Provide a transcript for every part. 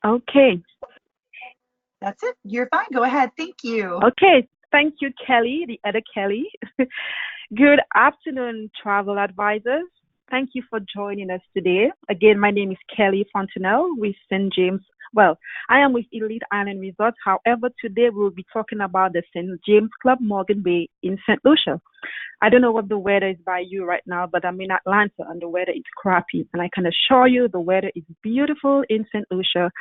Okay. That's it. You're fine. Go ahead. Thank you. Okay. Thank you, Kelly, the other Kelly. Good afternoon, travel advisors. Thank you for joining us today. Again, my name is Kelly Fontenelle with St. James. Well, I am with Elite Island Resort. However, today we'll be talking about the St. James Club Morgan Bay in St. Lucia. I don't know what the weather is by you right now, but I'm in Atlanta and the weather is crappy. And I can assure you the weather is beautiful in St. Lucia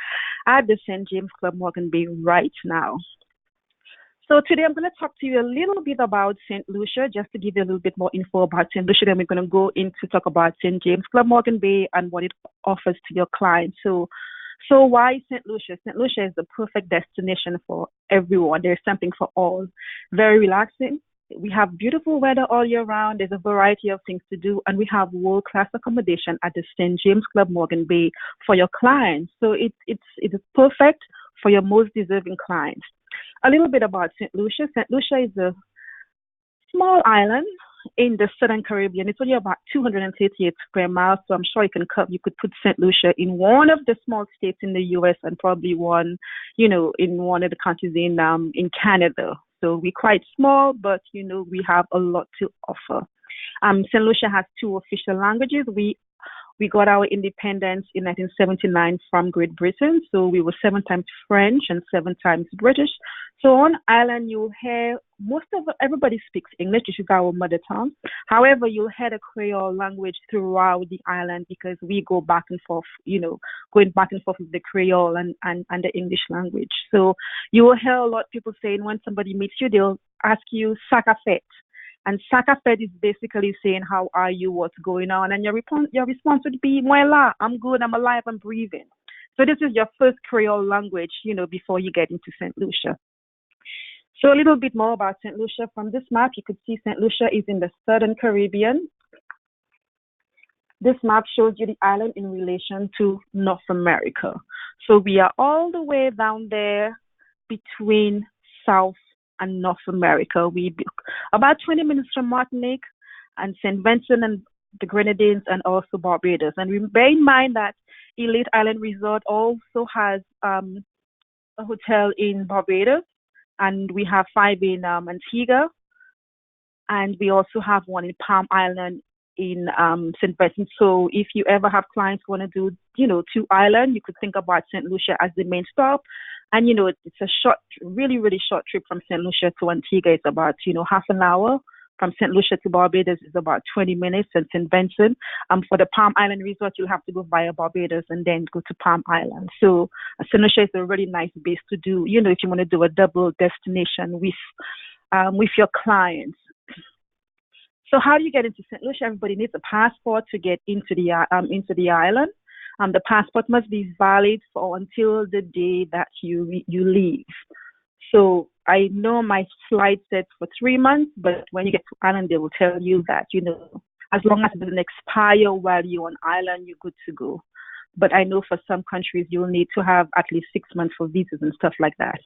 at the St. James Club Morgan Bay right now. So today I'm going to talk to you a little bit about St. Lucia, just to give you a little bit more info about St. Lucia. Then we're going to go into talk about St. James Club Morgan Bay and what it offers to your clients. So why St. Lucia? St. Lucia is the perfect destination for everyone. There's something for all. Very relaxing. We have beautiful weather all year round. There's a variety of things to do, and we have world-class accommodation at the St. James Club Morgan Bay for your clients. So it's perfect for your most deserving clients. A little bit about St. Lucia. St. Lucia is a small island in the Southern Caribbean. It's only about 238 square miles, so I'm sure you could put St. Lucia in one of the small states in the U.S. and probably one, in one of the countries in Canada. So we're quite small, but we have a lot to offer. St. Lucia has two official languages. We got our independence in 1979 from Great Britain, so we were seven times French and seven times British. So on island, you'll hear most of everybody speaks English, which is our mother tongue. However, you'll hear the Creole language throughout the island because we go back and forth, going back and forth with the Creole and the English language. So you will hear a lot of people saying when somebody meets you, they'll ask you "Sakafet." And Sakafet is basically saying, how are you, what's going on? And your response would be, Mwela, I'm good, I'm alive, I'm breathing. So this is your first Creole language, before you get into St. Lucia. So a little bit more about St. Lucia. From this map, you could see St. Lucia is in the Southern Caribbean. This map shows you the island in relation to North America. So we are all the way down there between South and North America. About 20 minutes from Martinique and St. Vincent and the Grenadines and also Barbados. And we bear in mind that Elite Island Resort also has a hotel in Barbados, and we have five in Antigua, and we also have one in Palm Island in St. Vincent. So if you ever have clients who want to do, two island, you could think about St. Lucia as the main stop. And it's a short, really, really short trip from St. Lucia to Antigua. It's about half an hour. From St. Lucia to Barbados is about 20 minutes, and St. Vincent. For the Palm Island Resort, you'll have to go via Barbados and then go to Palm Island. So St. Lucia is a really nice base to do, if you want to do a double destination with your clients. So how do you get into St. Lucia? Everybody needs a passport to get into the island. The passport must be valid for until the day that you leave. So I know my flight said for 3 months, but when you get to island, they will tell you that as long as it doesn't expire while you're on island, you're good to go. But I know for some countries you'll need to have at least 6 months for visas and stuff like that.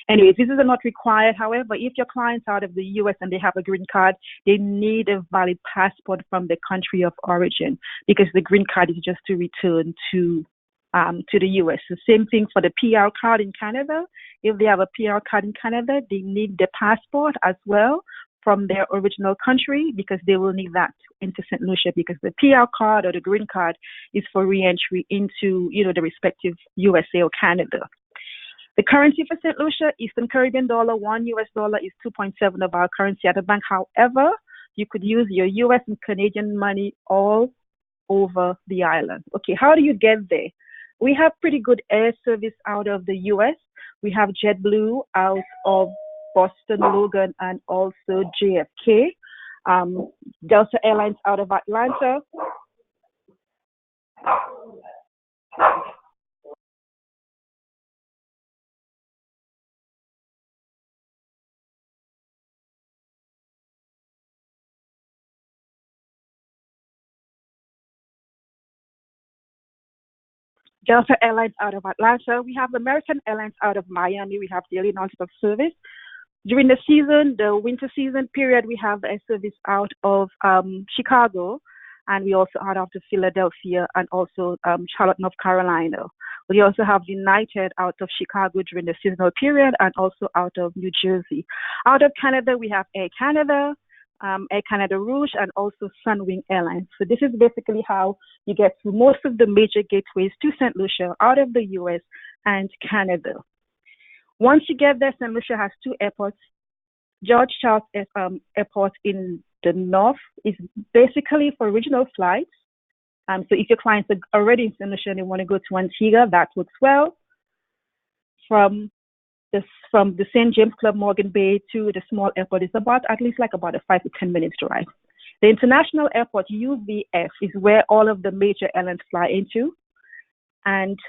Anyways, visas are not required. However, if your client's out of the US and they have a green card, they need a valid passport from the country of origin because the green card is just to return to the US. The same thing for the PR card in Canada. If they have a PR card in Canada, they need the passport as well from their original country because they will need that into St. Lucia because the PR card or the green card is for re-entry into, the respective USA or Canada. The currency for St. Lucia, Eastern Caribbean dollar, $1 is 2.7 of our currency at the bank. However, you could use your US and Canadian money all over the island. Okay, how do you get there? We have pretty good air service out of the US. We have JetBlue out of Boston, Logan, and also JFK. Delta Airlines out of Atlanta. Delta Airlines out of Atlanta. We have American Airlines out of Miami. We have daily nonstop service. During the season, the winter season period, we have a service out of Chicago, and we also out of the Philadelphia and also Charlotte, North Carolina. We also have United out of Chicago during the seasonal period and also out of New Jersey. Out of Canada, we have Air Canada Rouge, and also Sunwing Airlines. So this is basically how you get to most of the major gateways to St. Lucia out of the US and Canada. Once you get there, St. Lucia has two airports. George Charles Airport in the north is basically for regional flights. So if your clients are already in St. Lucia and they want to go to Antigua, that works well. From the St. James Club Morgan Bay to the small airport is about at least like about a 5 to 10 minutes drive. The international airport, UVF, is where all of the major airlines fly into. And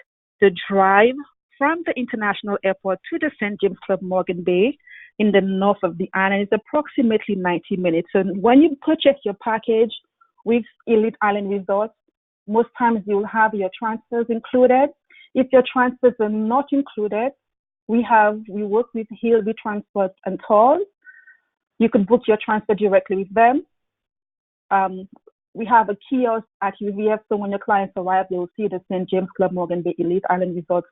the drive from the international airport to the St. James Club Morgan Bay in the north of the island is approximately 90 minutes. So when you purchase your package with Elite Island Resorts, most times you'll have your transfers included. If your transfers are not included, we work with Hillview Transport and Tours. You can book your transfer directly with them. We have a kiosk at UVF, so when your clients arrive, they will see the St. James Club Morgan Bay Elite Island Resorts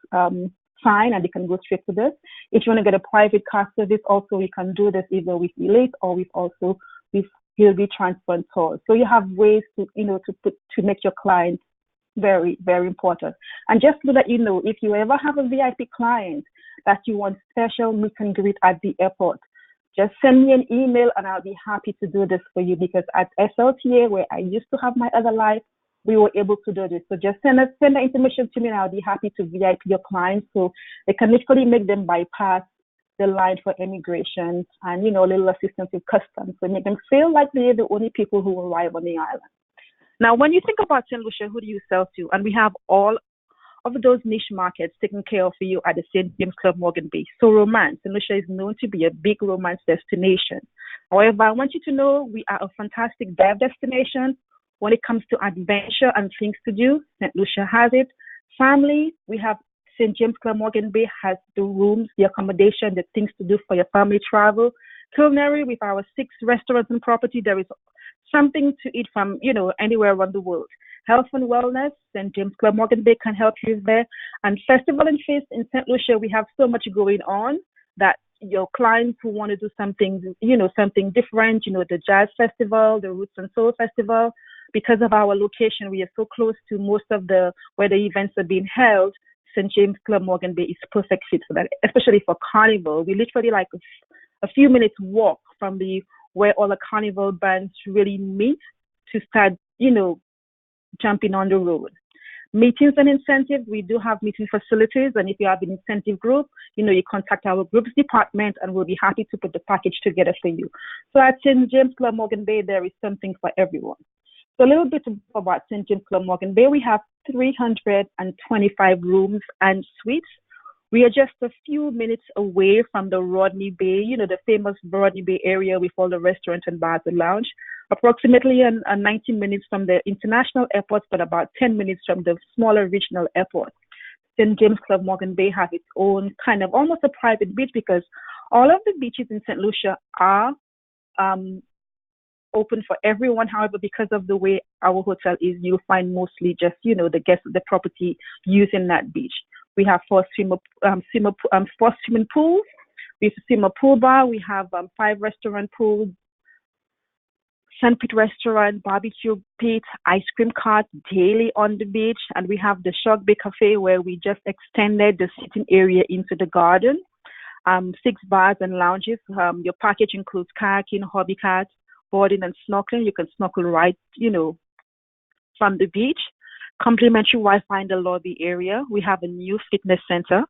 sign, and they can go straight to this. If you want to get a private car service, also we can do this either with Elite or with Hillview Transport and Tours. So you have ways to make your clients very, very important. And just to let you know, if you ever have a VIP client that you want special meet and greet at the airport, just send me an email and I'll be happy to do this for you, because at SLTA, where I used to have my other life, we were able to do this. So just send the information to me and I'll be happy to VIP your clients so they can literally make them bypass the line for immigration and, a little assistance with customs. So make them feel like they're the only people who arrive on the island. Now, when you think about St. Lucia, who do you sell to? And we have all of those niche markets taken care of for you at the St. James Club Morgan Bay. So romance. St. Lucia is known to be a big romance destination. However, I want you to know we are a fantastic dive destination. When it comes to adventure and things to do, St. Lucia has it. Family, we have St. James Club Morgan Bay has the rooms, the accommodation, the things to do for your family travel. Culinary, with our 6 restaurants and property, there is something to eat from, anywhere around the world. Health and wellness, St. James Club Morgan Bay can help you there. And festival and feast in St. Lucia, we have so much going on that your clients who want to do something, something different, the Jazz Festival, the Roots and Soul Festival, because of our location, we are so close to most of where the events are being held. St. James Club Morgan Bay is perfect fit for that, especially for Carnival. We literally like a few minutes walk from where all the Carnival bands really meet to start, jumping on the road. Meetings and incentives, we do have meeting facilities, and if you have an incentive group, you contact our groups department and we'll be happy to put the package together for you. So at St. James Club Morgan Bay, there is something for everyone. So a little bit about St. James Club Morgan Bay. We have 325 rooms and suites. We are just a few minutes away from the Rodney Bay, the famous Rodney Bay area with all the restaurants and bars and lounge. Approximately 19 minutes from the international airport, but about 10 minutes from the smaller regional airport. St. James Club Morgan Bay has its own kind of almost a private beach, because all of the beaches in St. Lucia are open for everyone. However, because of the way our hotel is, you'll find mostly just, the guests of the property using that beach. We have 4 swimming pools. We have a swimmer pool bar. We have 5 restaurant pools, Sandpit restaurant, barbecue pit, ice cream cart daily on the beach. And we have the Shark Bay Cafe, where we just extended the sitting area into the garden. 6 bars and lounges. Your package includes kayaking, hobby cart, boarding and snorkeling. You can snorkel right, from the beach. Complimentary Wi-Fi in the lobby area. We have a new fitness center,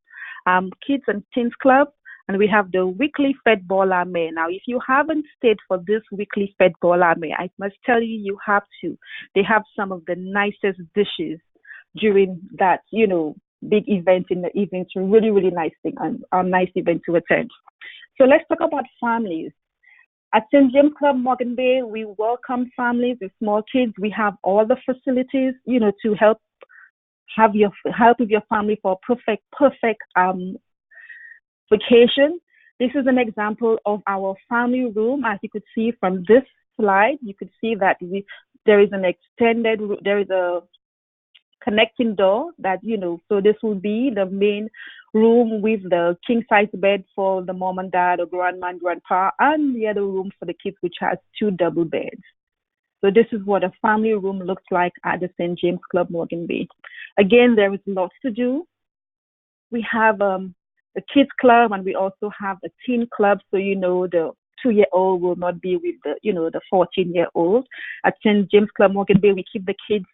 kids and teens club, and we have the weekly Fed Ball Arme. Now, if you haven't stayed for this weekly Fed Ball Arme, I must tell you, you have to. They have some of the nicest dishes during that, big event in the evening. It's a really, really nice thing and a nice event to attend. So let's talk about families. At St. James Club Morgan Bay, we welcome families with small kids. We have all the facilities, to help with your family for a perfect vacation. This is an example of our family room. As you could see from this slide, you could see that there is a connecting door that, so this will be the main room with the king size bed for the mom and dad or grandma and grandpa, and the other room for the kids, which has two double beds. So this is what a family room looks like at the St. James Club, Morgan Bay. Again, there is lots to do. We have a kids club, and we also have a teen club. So the 2-year-old will not be with the 14-year-old. At St. James Club, Morgan Bay, we keep the kids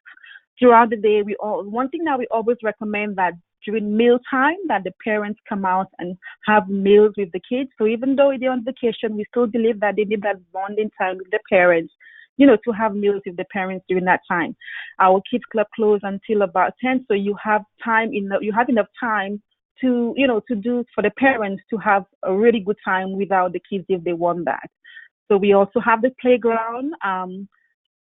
throughout the day. One thing that we always recommend that during mealtime that the parents come out and have meals with the kids. So even though they're on vacation, we still believe that they need that bonding time with the parents, to have meals with the parents during that time. Our kids club closes until about 10, so you have enough time to do for the parents to have a really good time without the kids if they want that. So we also have the playground, and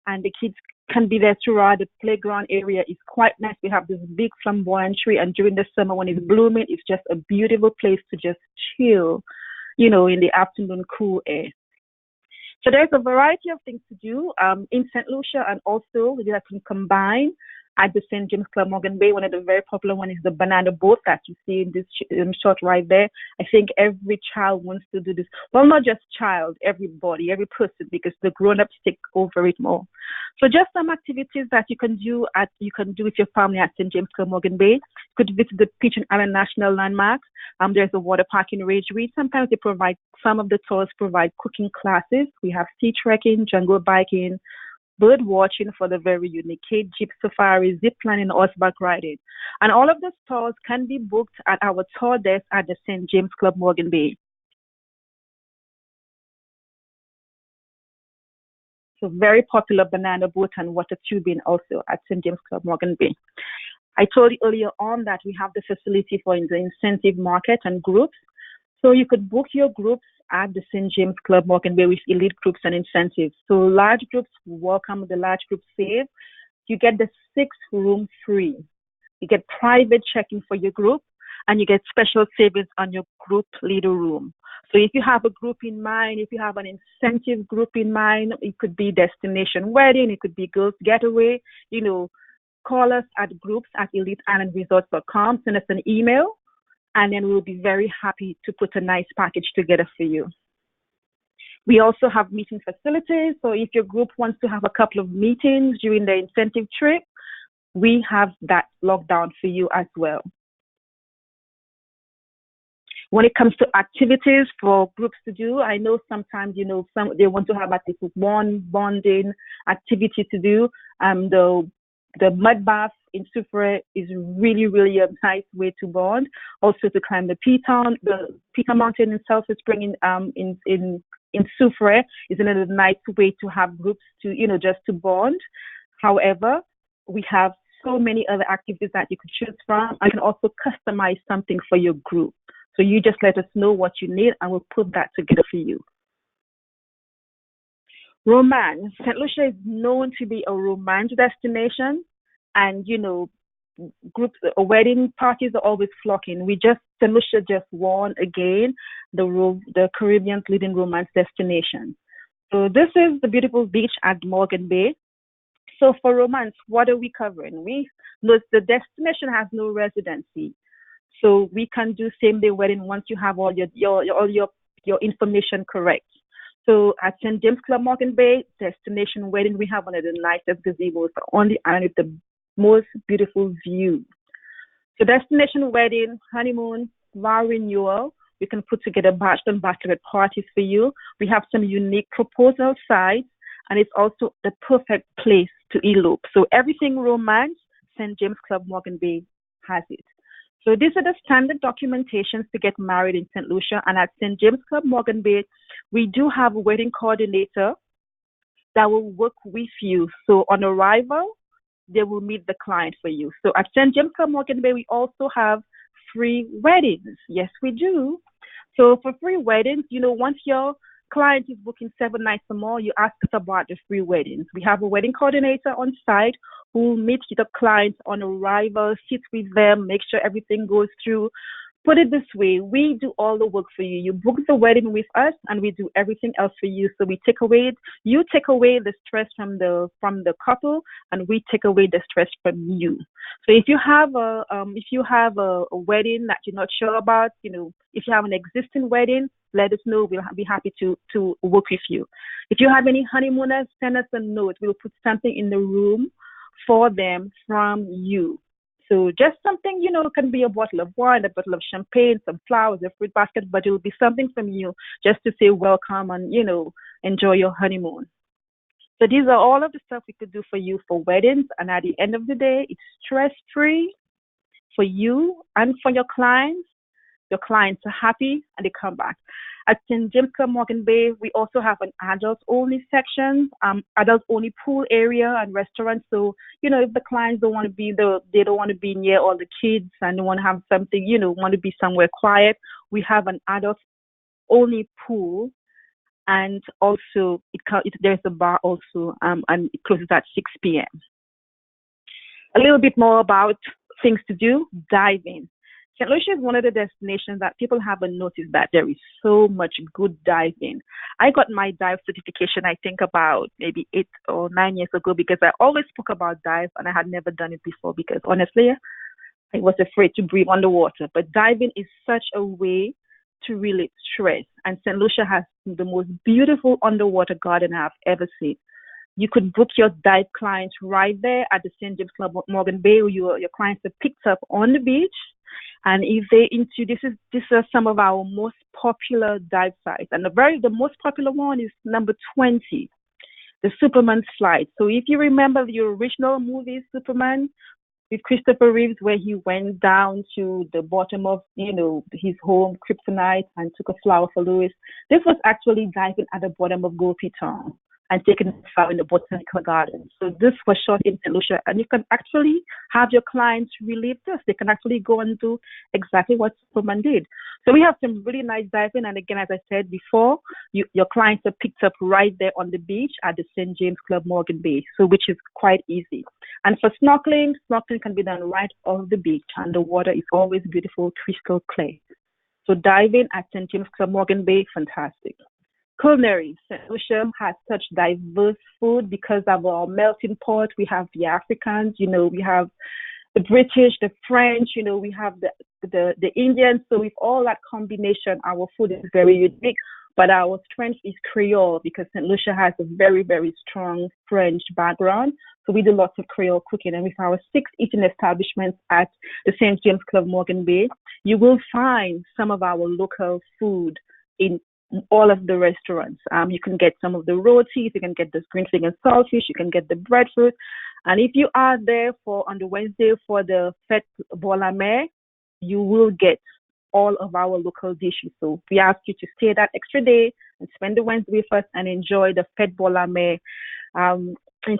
the kids can be there throughout. The playground area is quite nice. We have this big flamboyant tree, and during the summer when it's blooming, it's just a beautiful place to just chill, in the afternoon cool air. So there's a variety of things to do in St. Lucia, and also that can combine at the St. James Club, Morgan Bay. One of the very popular one is the banana boat that you see in this shot right there. I think every child wants to do this. Well, not just child, everybody, every person, because the grown-ups take over it more. So just some activities that you can do with your family at St. James Club, Morgan Bay. You could visit the Pigeon Island National Landmark. There's a water park in Ridgeweed. Sometimes some of the tours provide cooking classes. We have sea trekking, jungle biking, bird watching for the very unique kid, jeep safari, zip lining, horseback riding. And all of the tours can be booked at our tour desk at the St. James Club, Morgan Bay. So very popular banana boat and water tubing also at St. James Club, Morgan Bay. I told you earlier on that we have the facility for the incentive market and groups. So you could book your groups at the St. James Club, Morgan Bay with elite groups and incentives. So large groups welcome the large group save. You get the 6th room free. You get private check-in for your group, and you get special savings on your group leader room. So if you have a group in mind, if you have an incentive group in mind, it could be destination wedding, it could be girls getaway, call us at groups@eliteislandresorts.com, send us an email, and then we'll be very happy to put a nice package together for you. We also have meeting facilities. So if your group wants to have a couple of meetings during the incentive trip, we have that locked down for you as well. When it comes to activities for groups to do, I know sometimes, some they want to have at least one bonding activity to do. The mud bath in Soufrière is really, really a nice way to bond. Also to climb the Piton Mountain in South Spring in Soufrière is another nice way to have groups to, just to bond. However, we have so many other activities that you could choose from. I can also customize something for your group. So you just let us know what you need and we'll put that together for you. Romance. St. Lucia is known to be a romance destination, and groups or wedding parties are always flocking. St. Lucia just won again the Caribbean's leading romance destination. So this is the beautiful beach at Morgan Bay. So for romance, what are we covering? The destination has no residency, so we can do same day wedding once you have all your information correct. So at St. James Club, Morgan Bay, destination wedding, we have one of the nicest gazebos on the island with the most beautiful view. So destination wedding, honeymoon, vow renewal, we can put together bachelor and bachelorette parties for you. We have some unique proposal sites, and it's also the perfect place to elope. So everything romance, St. James Club, Morgan Bay has it. So these are the standard documentations to get married in St. Lucia. And at St. James Club, Morgan Bay, we do have a wedding coordinator that will work with you. So on arrival, they will meet the client for you. So at St. James Club, Morgan Bay, we also have free weddings. Yes, we do. So for free weddings, once your client is booking 7 nights or more, you ask us about the free weddings. We have a wedding coordinator on site who will meet with the clients on arrival, sit with them, make sure everything goes through Put it this way, we do all the work for you. You book the wedding with us and we do everything else for you. So we take away you take away the stress from the couple and we take away the stress from you. So if you have a wedding that you're not sure about, if you have an existing wedding, let us know. We'll be happy to work with you. If you have any honeymooners, send us a note. We'll put something in the room for them from you. So just something, can be a bottle of wine, a bottle of champagne, some flowers, a fruit basket, but it will be something from you just to say welcome and, enjoy your honeymoon. So these are all of the stuff we could do for you for weddings. And at the end of the day, it's stress free for you and for your clients. Your clients are happy and they come back. At St. James Club Morgan Bay, we also have an adults only section, adults only pool area and restaurant. So, if the clients don't want to they don't want to be near all the kids and they want to have something, want to be somewhere quiet, we have an adults only pool. And also, there's a bar also, and it closes at 6 p.m. A little bit more about things to do, diving. St. Lucia is one of the destinations that people haven't noticed that there is so much good diving. I got my dive certification, I think, about maybe 8 or 9 years ago because I always spoke about dive and I had never done it before because honestly, I was afraid to breathe underwater. But diving is such a way to relieve stress. And St. Lucia has the most beautiful underwater garden I've ever seen. You could book your dive clients right there at the St. James Club Morgan Bay. Your clients are picked up on the beach. And if they into these are some of our most popular dive sites. And the most popular one is number 20, the Superman slide. So if you remember the original movie Superman with Christopher Reeves, where he went down to the bottom of his home, Kryptonite, and took a flower for Louis, this was actually diving at the bottom of Gopi Town and taking a flower in the botanical garden. So this was shot in St. Lucia, and you can actually have your clients relive this. They can actually go and do exactly what Superman did. So we have some really nice diving, and again, as I said before, your clients are picked up right there on the beach at the St. James Club Morgan Bay, so which is quite easy. And for snorkeling can be done right off the beach, and the water is always beautiful, crystal clear. So diving at St. James Club Morgan Bay, fantastic. Culinary. St. Lucia has such diverse food because of our melting pot. We have the Africans, we have the British, the French, we have the Indians. So with all that combination, our food is very unique. But our strength is Creole because St. Lucia has a very, very strong French background. So we do lots of Creole cooking. And with our 6 eating establishments at the St. James Club Morgan Bay, you will find some of our local food in all of the restaurants. You can get some of the rotis, you can get the green fig and saltfish, you can get the breadfruit. And if you are there on the Wednesday for the Fête Bois la Mer, you will get all of our local dishes. So we ask you to stay that extra day and spend the Wednesday with us and enjoy the Fête Bois la Mer in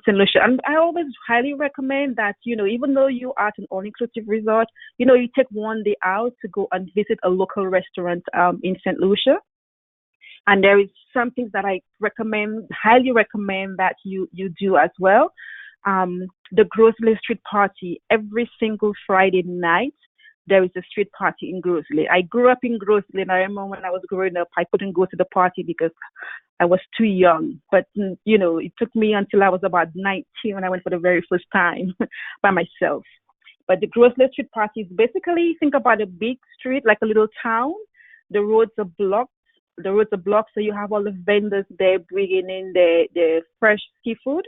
St. Lucia. And I always highly recommend that, even though you are at an all-inclusive resort, you take one day out to go and visit a local restaurant in St. Lucia. And there is some things that I highly recommend that you do as well. The Grosley Street Party, every single Friday night, there is a street party in Grosley. I grew up in Grosley, and I remember when I was growing up, I couldn't go to the party because I was too young. But, it took me until I was about 19 when I went for the very first time by myself. But the Grosley Street Party is basically, think about a big street, like a little town. The roads are blocked. So you have all the vendors there bringing in the fresh seafood.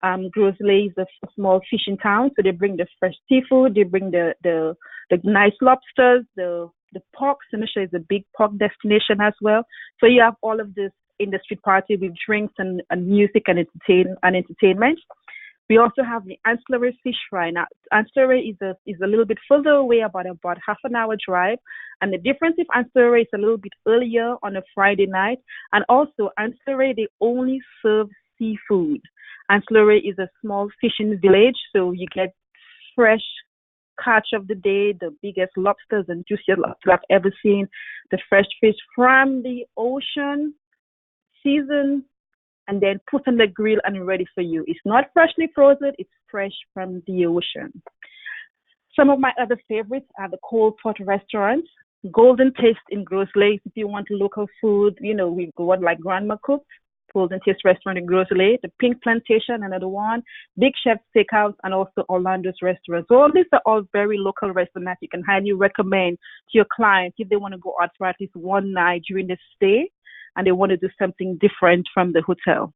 Grosley is a small fishing town, so they bring the fresh seafood. They bring the nice lobsters, the pork. Seneca is a big pork destination as well. So you have all of this in the street party with drinks and music and entertainment. We also have the Ancillary Fish Fry. Now, Ancillary is a little bit further away, about half an hour drive. And the difference with Ancillary is a little bit earlier on a Friday night. And also, Ancillary, they only serve seafood. Ancillary is a small fishing village, so you get fresh catch of the day, the biggest lobsters and juiciest lobsters I've ever seen, the fresh fish from the ocean, seasoned, and then put on the grill and ready for you. It's not freshly frozen, it's fresh from the ocean. Some of my other favorites are the cold pot restaurants, Golden Taste in Gross Lake. If you want local food, we've got like Grandma Cooks, Golden Taste Restaurant in Gross Lake, the Pink Plantation, another one, Big Chef Steakhouse, and also Orlando's Restaurant. So all these are all very local restaurants that you can highly recommend to your clients if they want to go out for at least one night during the stay and they want to do something different from the hotel.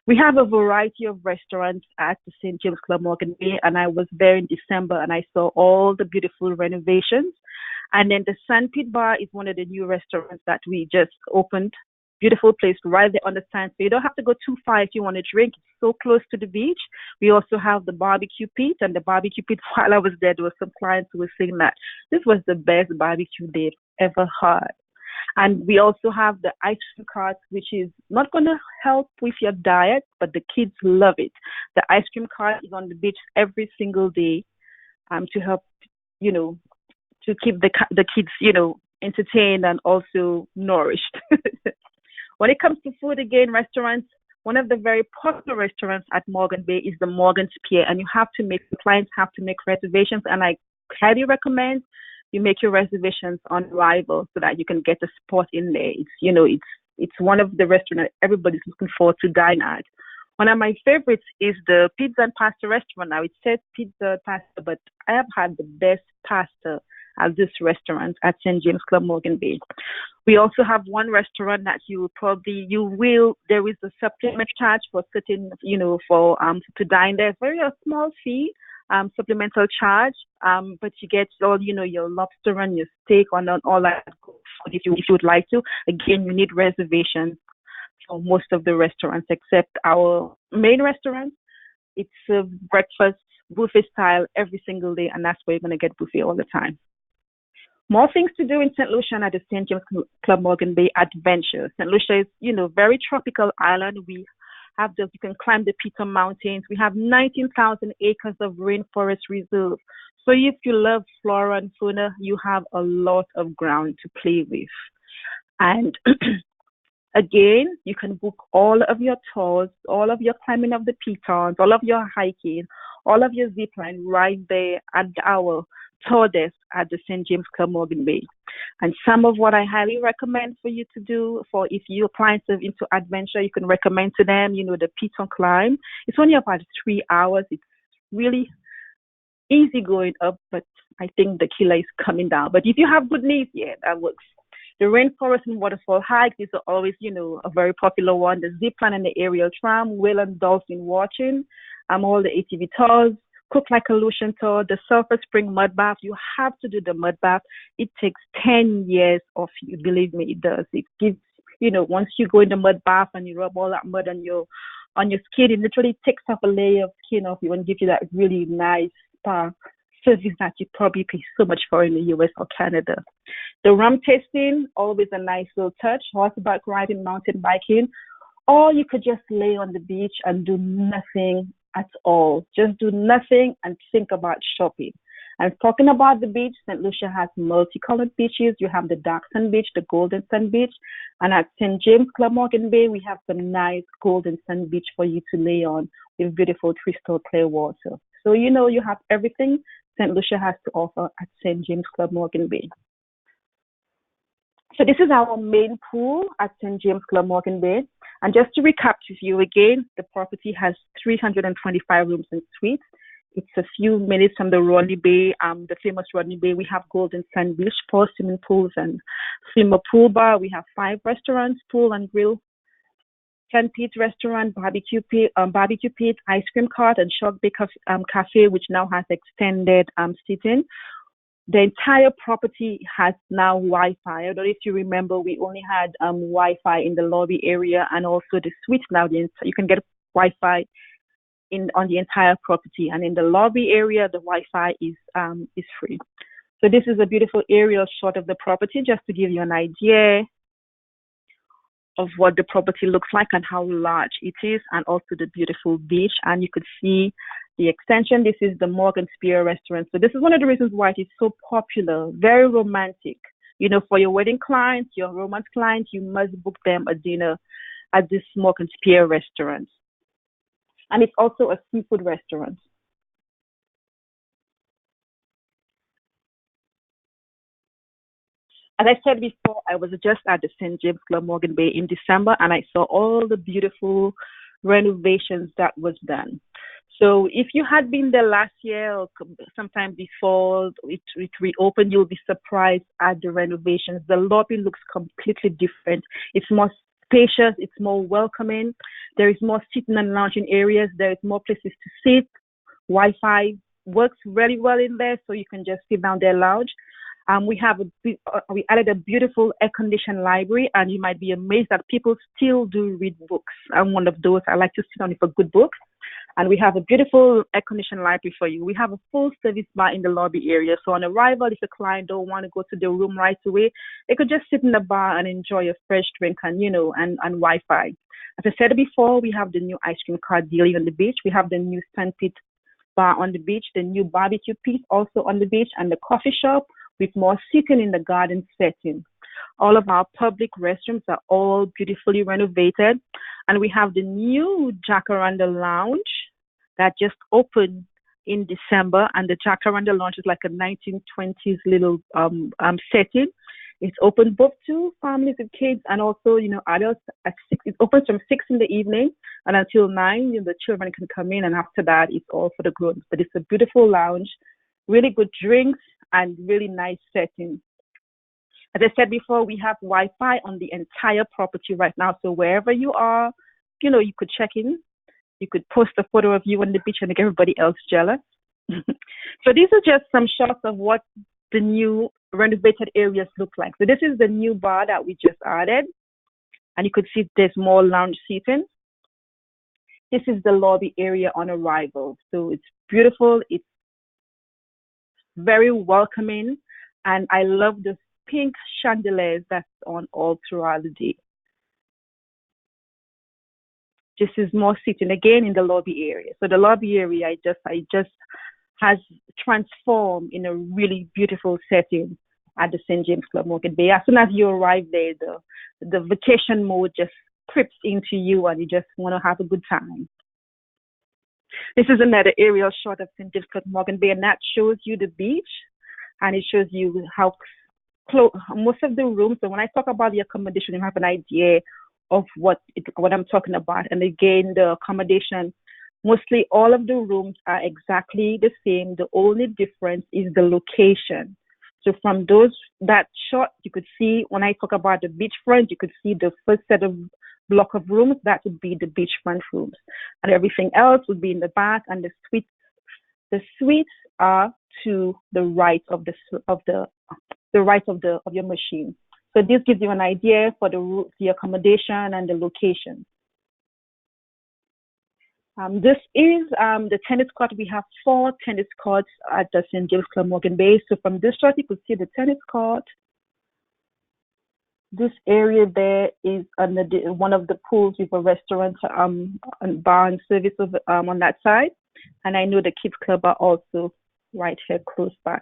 We have a variety of restaurants at the St. James Club Morgan Bay, and I was there in December and I saw all the beautiful renovations. And then the Sandpit Bar is one of the new restaurants that we just opened. Beautiful place right there on the sand. So you don't have to go too far if you want to drink. It's so close to the beach. We also have the barbecue pit, and the barbecue pit, while I was there were some clients who were saying that this was the best barbecue they've ever had. And we also have the ice cream cart, which is not going to help with your diet, but the kids love it. The ice cream cart is on the beach every single day to help, you know, to keep the kids, entertained and also nourished. When it comes to food, again, restaurants, one of the very popular restaurants at Morgan Bay is the Morgan's Pier, and the clients have to make reservations, and I highly recommend you make your reservations on arrival so that you can get a spot in there. It's one of the restaurants everybody's looking forward to dine at. One of my favorites is the Pizza and Pasta restaurant. Now it says pizza and pasta, but I have had the best pasta at this restaurant at St. James Club Morgan Bay. We also have one restaurant that there is a supplement charge for certain, for to dine there. It's very a small fee, supplemental charge, but you get all, your lobster and your steak on all that food if you would like to. Again, you need reservations for most of the restaurants except our main restaurant. It's breakfast buffet style every single day, and that's where you're going to get buffet all the time. More things to do in St. Lucia and at the St. James Club Morgan Bay Adventure. St. Lucia is, very tropical island. You can climb the Peter Mountains. We have 19,000 acres of rainforest reserve. So if you love flora and fauna, you have a lot of ground to play with. And again, you can book all of your tours, all of your climbing of the pitons, all of your hiking, all of your zip line right there at our tour desk at the St. James Club Morgan Bay. And some of what I highly recommend for you to do for if your clients are into adventure, you can recommend to them, the Piton climb. It's only about 3 hours. It's really easy going up, but I think the killer is coming down. But if you have good knees, yeah, that works. The rainforest and waterfall hikes is always, a very popular one. The zip line and the aerial tram, whale and dolphin watching, all the ATV tours, Cook Like a Lucian tour, the Sulphur Spring mud bath. You have to do the mud bath. It takes 10 years of you. Believe me, it does. It gives, once you go in the mud bath and you rub all that mud on your skin, it literally takes off a layer of skin off you and gives you that really nice spa service that you probably pay so much for in the US or Canada. The rum tasting, always a nice little touch. Horseback riding, mountain biking. Or you could just lay on the beach and do nothing at all. Just do nothing and think about shopping. And talking about the beach, St. Lucia has multicolored beaches. You have the dark sand beach, the golden sand beach. And at St. James Club Morgan Bay, we have some nice golden sand beach for you to lay on with beautiful crystal clear water. So you have everything St. Lucia has to offer at St. James Club Morgan Bay. So this is our main pool at St. James Club Morgan Bay. And just to recap with you again, the property has 325 rooms and suites. It's a few minutes from the Rodney Bay, the famous Rodney Bay. We have Golden Sand Beach, 4 swimming pools and swimmer pool bar. We have 5 restaurants, pool and grill, 10 Pete restaurant, barbecue pit, ice cream cart, and Shock Bay Cafe, which now has extended seating. The entire property has now Wi-Fi. I don't know if you remember, we only had Wi-Fi in the lobby area and also the suites now. You can get Wi-Fi on the entire property, and in the lobby area, the Wi-Fi is free. So this is a beautiful aerial shot of the property, just to give you an idea of what the property looks like and how large it is, and also the beautiful beach. And you could see the extension. This is the Morgan's Pier restaurant. So this is one of the reasons why it is so popular, very romantic. For your wedding clients, your romance clients, you must book them a dinner at this Morgan's Pier restaurant. And it's also a seafood restaurant. As I said before, I was just at the St. James Club Morgan Bay in December and I saw all the beautiful renovations that was done. So if you had been there last year or sometime before it reopened, you'll be surprised at the renovations. The lobby looks completely different. It's more spacious, it's more welcoming. There is more sitting and lounging areas. There is more places to sit. Wi-Fi works really well in there, so you can just sit down there, lounge. We added a beautiful air-conditioned library, and you might be amazed that people still do read books. I'm one of those. I like to sit on it for good books. And we have a beautiful air-conditioned library for you. We have a full service bar in the lobby area. So on arrival, if a client don't want to go to their room right away, they could just sit in the bar and enjoy a fresh drink and and Wi-Fi. As I said before, we have the new ice cream cart dealing on the beach. We have the new Sandpit bar on the beach, the new barbecue pit also on the beach, and the coffee shop with more seating in the garden setting. All of our public restrooms are all beautifully renovated. And we have the new Jacaranda Lounge that just opened in December. And the Jacaranda Lounge is like a 1920s little setting. It's open both to families with kids and also, adults at 6. It opens from 6 in the evening and until 9, the children can come in. And after that, it's all for the grown. But it's a beautiful lounge, really good drinks, and really nice setting. As I said before, we have Wi-Fi on the entire property right now. So wherever you are, you could check in. You could post a photo of you on the beach and make everybody else jealous. So these are just some shots of what the new renovated areas look like. So this is the new bar that we just added. And you could see there's more lounge seating. This is the lobby area on arrival. So it's beautiful. It's very welcoming. And I love the pink chandeliers that's on all throughout the day. This is more seating again in the lobby area. So the lobby area, I just has transformed in a really beautiful setting at the St. James Club Morgan Bay. As soon as you arrive there, the vacation mode just creeps into you and you just want to have a good time. This is another aerial shot of St. James Club Morgan Bay, and that shows you the beach and it shows you how most of the rooms. So when I talk about the accommodation, you have an idea of what I'm talking about. And again, the accommodation, mostly all of the rooms are exactly the same. The only difference is the location. So from that shot, you could see when I talk about the beachfront, you could see the first set of block of rooms. That would be the beachfront rooms, and everything else would be in the back. And the suites. The suites are to the right of your machine. So this gives you an idea for the accommodation and the location. This is the tennis court. We have 4 tennis courts at the St. James Club Morgan Bay. So from this shot, you could see the tennis court. This area there is under one of the pools with a restaurant and bar and service on that side. And I know the kids club are also right here close by.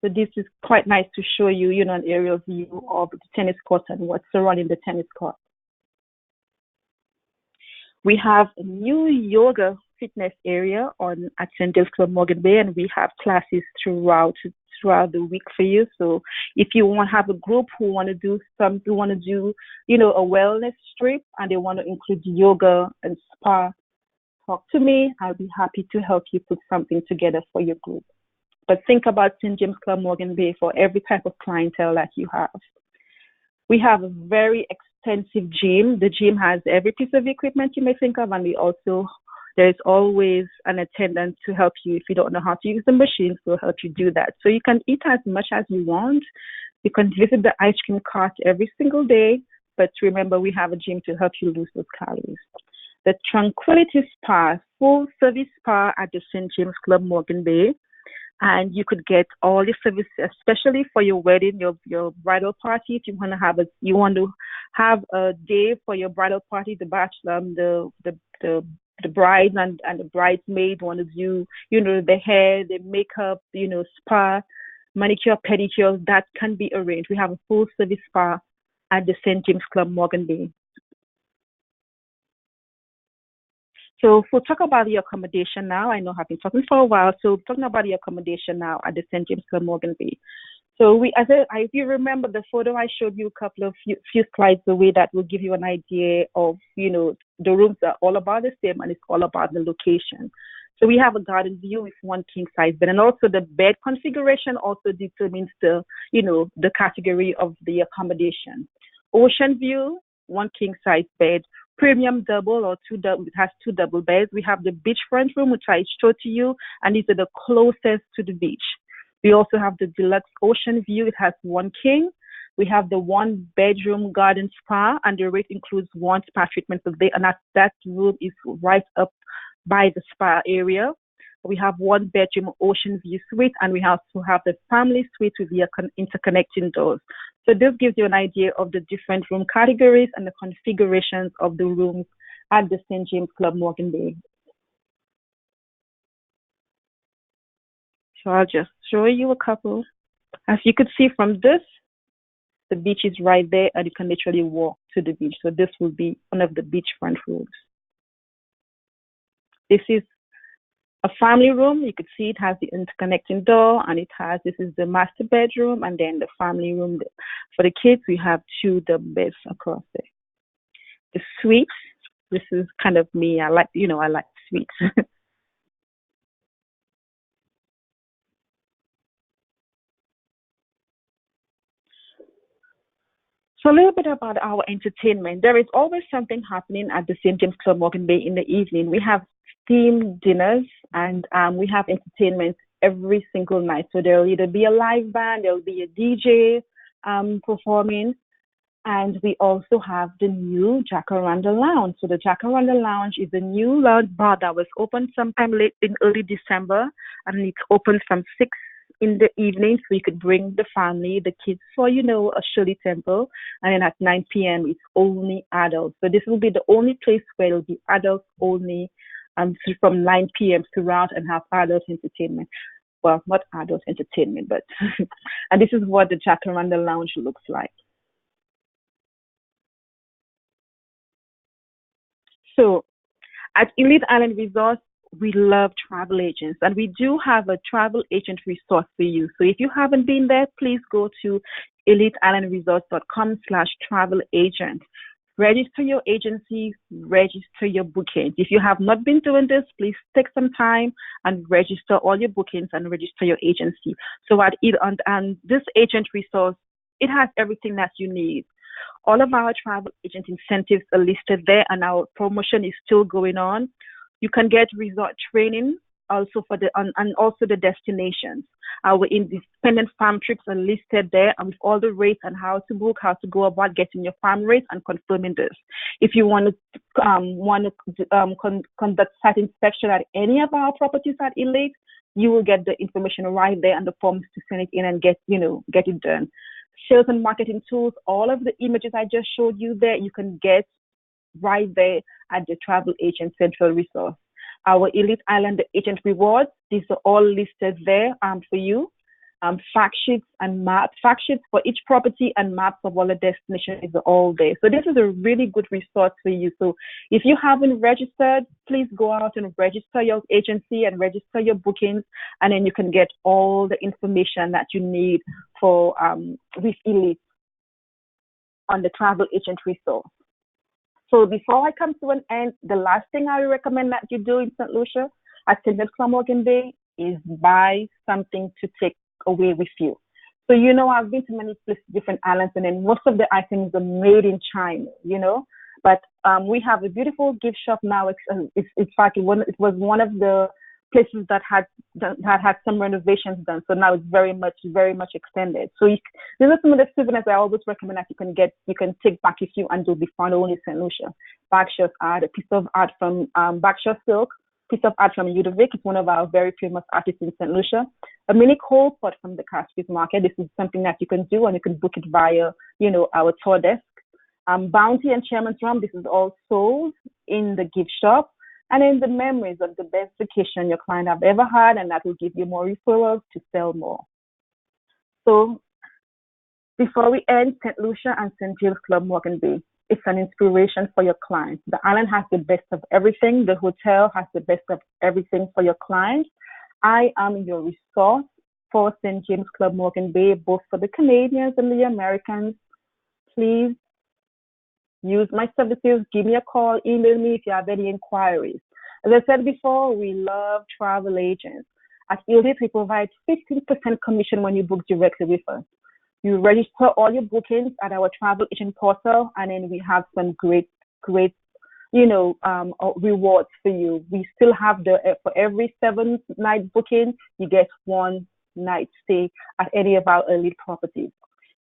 So this is quite nice to show you, an aerial view of the tennis court and what's surrounding the tennis court. We have a new yoga fitness area at St. James Club Morgan Bay, and we have classes throughout the week for you. So if you want to have a group who want to do a wellness trip and they want to include yoga and spa, talk to me. I'll be happy to help you put something together for your group. But think about St. James Club Morgan Bay for every type of clientele that you have. We have a very extensive gym. The gym has every piece of equipment you may think of, and there's always an attendant to help you if you don't know how to use the machines. We'll help you do that. So you can eat as much as you want. You can visit the ice cream cart every single day, but remember we have a gym to help you lose those calories. The Tranquility Spa, full service spa at the St. James Club Morgan Bay. And you could get all your services, especially for your wedding, your bridal party. If you want to have a day for your bridal party, the bachelor, the bride and the bridesmaid want to do, the hair, the makeup, spa, manicure, pedicure, that can be arranged. We have a full service spa at the St. James Club Morgan Bay. So we'll talk about the accommodation now. I know I've been talking for a while. So talking about the accommodation now at the St. James Club Morgan Bay. So if you remember the photo I showed you a couple of few slides away, that will give you an idea of, the rooms are all about the same and it's all about the location. So we have a garden view with one king size bed, and also the bed configuration also determines the category of the accommodation. Ocean view, one king size bed, premium double or two double, it has two double beds. We have the beachfront room, which I showed to you, and these are the closest to the beach. We also have the deluxe ocean view. It has one king. We have the one bedroom garden spa, and the rate includes one spa treatment per day, and that room is right up by the spa area. We have one bedroom ocean view suite, and we also have the family suite with the interconnecting doors. So this gives you an idea of the different room categories and the configurations of the rooms at the St. James Club Morgan Bay. So I'll just show you a couple. As you could see from this, the beach is right there and you can literally walk to the beach. So this will be one of the beachfront rooms. This is a family room. You could see it has the interconnecting door, and this is the master bedroom, and then the family room. For the kids, we have two double beds across there. The suites, this is kind of me. I like suites. So a little bit about our entertainment. There is always something happening at the St. James Club Morgan Bay in the evening. We have themed dinners, and we have entertainment every single night. So there'll either be a live band, there'll be a DJ performing, and we also have the new Jacaranda Lounge. So the Jacaranda Lounge is a new lounge bar that was opened sometime late in early December, and it's open from 6 in the evening, so you could bring the family, the kids for, a Shirley Temple. And then at 9 p.m., it's only adults. So this will be the only place where it'll be adults only from 9 p.m. throughout, and have adult entertainment. Well, not adult entertainment, but and this is what the Jacaranda Lounge looks like. So at Elite Island Resort, we love travel agents, and we do have a travel agent resource for you. So if you haven't been there, please go to eliteislandresorts.com/travel agent. Register your agency, register your bookings. If you have not been doing this, please take some time and register all your bookings and register your agency. So and this agent resource, it has everything that you need. All of our travel agent incentives are listed there, and our promotion is still going on. You can get resort training also and also the destinations. Our independent farm trips are listed there, and with all the rates and how to book, how to go about getting your farm rates and confirming this. If you want to conduct site inspection at any of our properties at Elite, you will get the information right there and the forms to send it in and get it done. Sales and marketing tools, all of the images I just showed you there, you can get right there at the travel agent central resource. Our Elite Island agent rewards, these are all listed there for you. Fact sheets and maps, fact sheets for each property and maps of all the destinations are all there. So this is a really good resource for you. So if you haven't registered, please go out and register your agency and register your bookings, and then you can get all the information that you need for with Elite on the travel agent resource. So before I come to an end, the last thing I recommend that you do in St. Lucia at St. James Morgan Bay is buy something to take away with you. So, I've been to many places, different islands, and then most of the items are made in China, But we have a beautiful gift shop now. In fact, it was one of the places that had some renovations done. So now it's very much extended. So these are some of the souvenirs I always recommend that you can take back with you, and they'll be found only in St. Lucia. Bagshaw art, a piece of art from Bagshaw Silk, piece of art from Ludovic. It's one of our very famous artists in St. Lucia. A mini coal pot from the Caspian market. This is something that you can do, and you can book it via, our tour desk. Bounty and Chairman's Rum. This is all sold in the gift shop. And then the memories of the best vacation your client have ever had, and that will give you more referrals to sell more. So before we end, St. Lucia and St. James Club Morgan Bay, it's an inspiration for your clients. The island has the best of everything. The hotel has the best of everything for your clients. I am your resource for St. James Club Morgan Bay, both for the Canadians and the Americans. Please use my services. Give me a call, email me if you have any inquiries. As I said before, we love travel agents. At Elite, we provide 15% commission when you book directly with us. You register all your bookings at our travel agent portal, and then we have some great, rewards for you. We still have for every 7-night booking, you get 1 night stay at any of our Elite properties.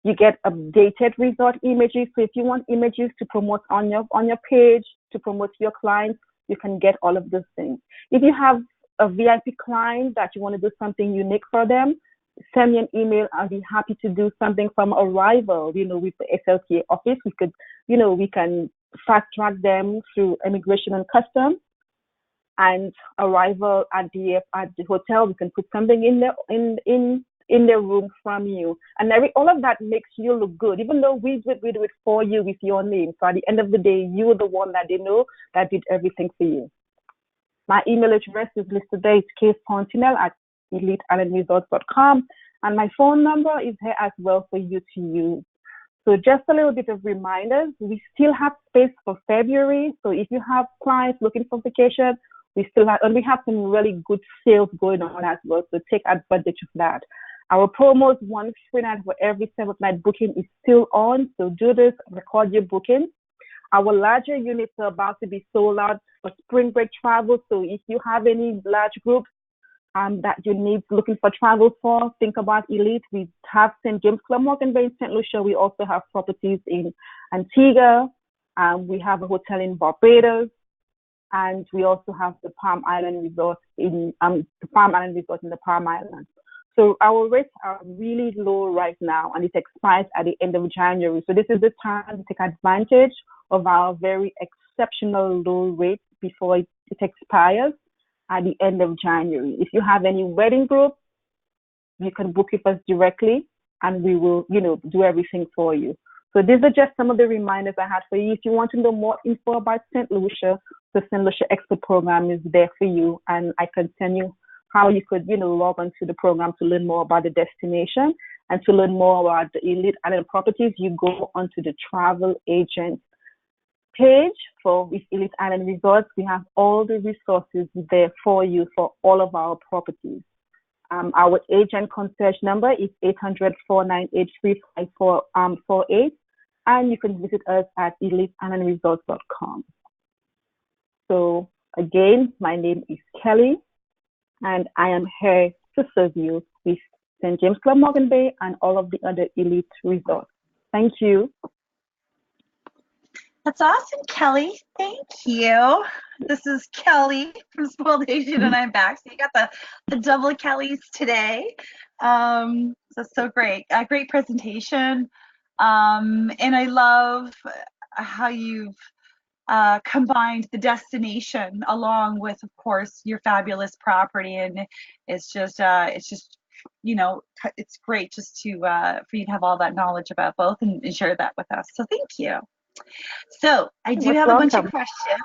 You get updated resort images. So if you want images to promote on your page, to promote to your clients, you can get all of those things. If you have a VIP client that you want to do something unique for them, send me an email. I'll be happy to do something from arrival. With the SLTA office, we can fast track them through immigration and customs, and arrival at the hotel. We can put something in their room from you, and all of that makes you look good. Even though we do it for you with your name, so at the end of the day, you are the one that they know that did everything for you. My email address is listed there. It's kfontinel@eliteislandresorts.com, and my phone number is here as well for you to use. So just a little bit of reminders. We still have space for February. So if you have clients looking for vacation, we have some really good sales going on as well. So take advantage of that. Our promos, 1 free night for every 7th-night booking, is still on. So do this, record your booking. Our larger units are about to be sold out for spring break travel. So if you have any large groups that you need looking for travel for, think about Elite. We have St. James Club Morgan Bay in St. Lucia. We also have properties in Antigua. We have a hotel in Barbados. And we also have the Palm Island Resort in the Palm Islands. So our rates are really low right now, and it expires at the end of January. So this is the time to take advantage of our very exceptional low rates before it expires at the end of January. If you have any wedding group, you can book with us directly, and we will, do everything for you. So these are just some of the reminders I had for you. If you want to know more info about St. Lucia, the St. Lucia Expert Program is there for you, and I can tell you how you could, log on to the program to learn more about the destination. And to learn more about the Elite Island properties, you go onto the travel agent page with Elite Island Resorts. We have all the resources there for you for all of our properties. Our agent concierge number is 800-498-3548, and you can visit us at eliteislandresorts.com. So again, my name is Kelly, and I am here to serve you with St. James Club Morgan Bay and all of the other Elite resorts. Thank you. That's awesome, Kelly. Thank you. This is Kelly from Spoiled Asian, and I'm back. So you got the double Kellys today. That's so great. Great presentation. And I love how you've combined the destination along with, of course, your fabulous property, and it's just it's great just to for you to have all that knowledge about both and share that with us. So thank you. So I do have a bunch of questions.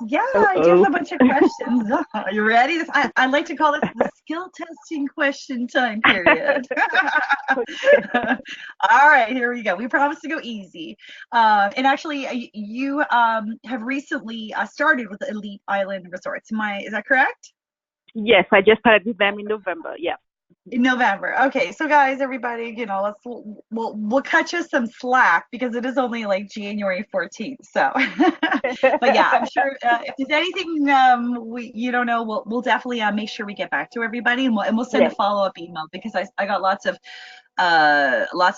Yeah, I do have a bunch of questions. Are you ready? I like to call this the skill testing question time period. All right, here we go. We promise to go easy. And actually, you have recently started with Elite Island Resorts. Is that correct? Yes, I just started with them in November. Yeah. In November. Okay, so guys, everybody, we'll cut you some slack because it is only like January 14th. So, but yeah, I'm sure if there's anything you don't know, we'll definitely make sure we get back to everybody, and we'll send a follow-up email because I got lots of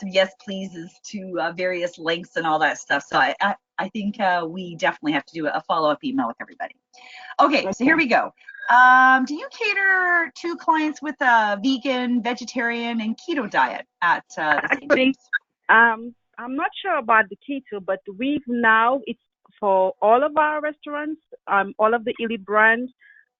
yes pleases to various links and all that stuff. So I think we definitely have to do a follow-up email with everybody. Okay, so here we go. Do you cater to clients with a vegan, vegetarian, and keto diet at Actually, I'm not sure about the keto, but it's for all of our restaurants, all of the Elite brands,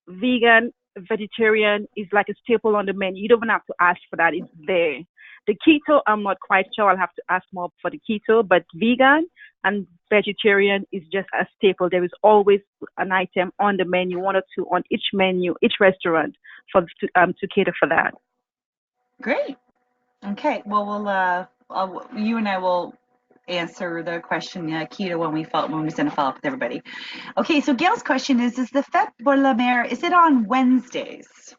vegan, vegetarian is like a staple on the menu. You don't even have to ask for that. It's there. The keto, I'm not quite sure. I'll have to ask more for the keto, but vegan and vegetarian is just a staple. There is always an item on the menu, one or two on each menu, each restaurant to cater for that. Great. Okay. Well, you and I will answer the question keto when we send a follow up with everybody. Okay. So Gail's question is the Fête pour la Mer, is it on Wednesdays?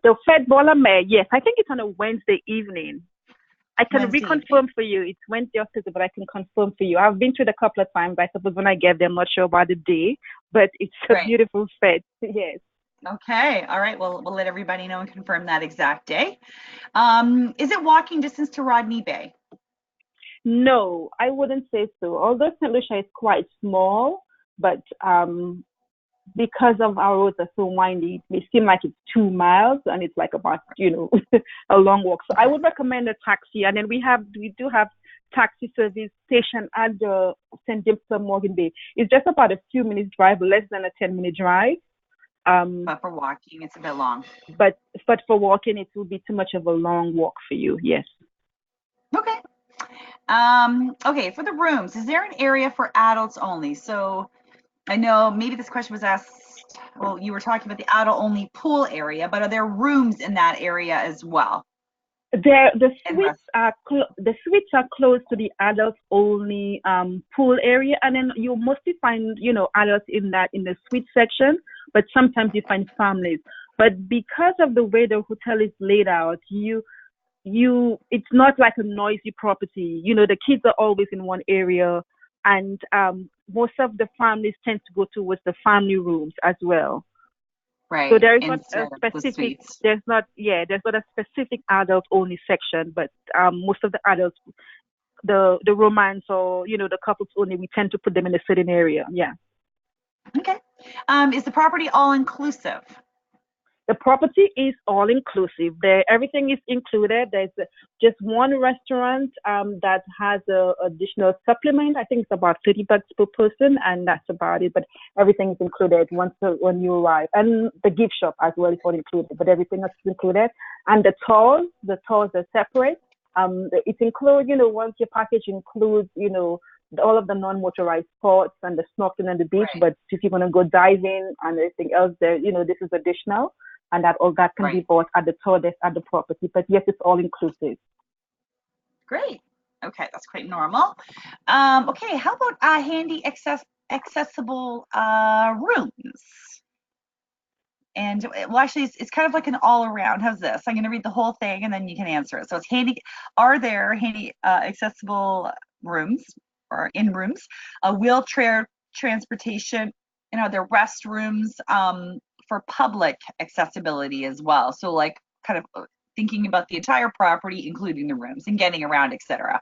The Fête pour la Mer, yes, I think it's on a Wednesday evening. I can Wednesday evening. reconfirm for you. It's Wednesday or Thursday, but I can confirm for you. I've been to it a couple of times. I suppose when I get there, I'm not sure about the day, but it's a Right. beautiful fete. Yes. Okay. All right. Well, we'll let everybody know and confirm that exact day. Is it walking distance to Rodney Bay? No, I wouldn't say so. Although St. Lucia is quite small, but because of our roads are so windy, it may seem like it's 2 miles, and it's like about a long walk. So I would recommend a taxi, and then we do have taxi service station at the St. James Morgan Bay. It's just about a few minutes drive, less than a 10-minute drive. But for walking, it's a bit long. But for walking, it will be too much of a long walk for you. Yes. Okay. Okay. For the rooms, is there an area for adults only? So I know maybe this question was asked. Well, you were talking about the adult-only pool area, but are there rooms in that area as well? The suites are close to the adults only pool area, and then you mostly find adults in the suite section, but sometimes you find families. But because of the way the hotel is laid out, it's not like a noisy property. The kids are always in one area, and most of the families tend to go towards the family rooms as well. Right. So there is not a specific. There's not a specific adult only section, but most of the adults, the romance or the couples only, we tend to put them in a certain area. Yeah. Okay. Is the property all inclusive? The property is all inclusive. Everything is included. There's just one restaurant that has a additional supplement. I think it's about $30 per person, and that's about it. But everything is included when you arrive, and the gift shop as well is all included. But everything else is included, and the tours are separate. It includes, once your package includes, all of the non-motorized sports and the snorkeling on the beach. Right. But if you're gonna go diving and everything else, this is additional. And all that can be bought at the tour desk at the property. But yes, it's all inclusive. Great. Okay, that's quite normal. Okay, how about handy accessible rooms? And well, actually, it's kind of like an all around. How's this? I'm going to read the whole thing and then you can answer it. So it's handy. Are there handy accessible rooms or in rooms? Wheelchair transportation? Are there restrooms? For public accessibility as well. So like kind of thinking about the entire property, including the rooms and getting around, etc.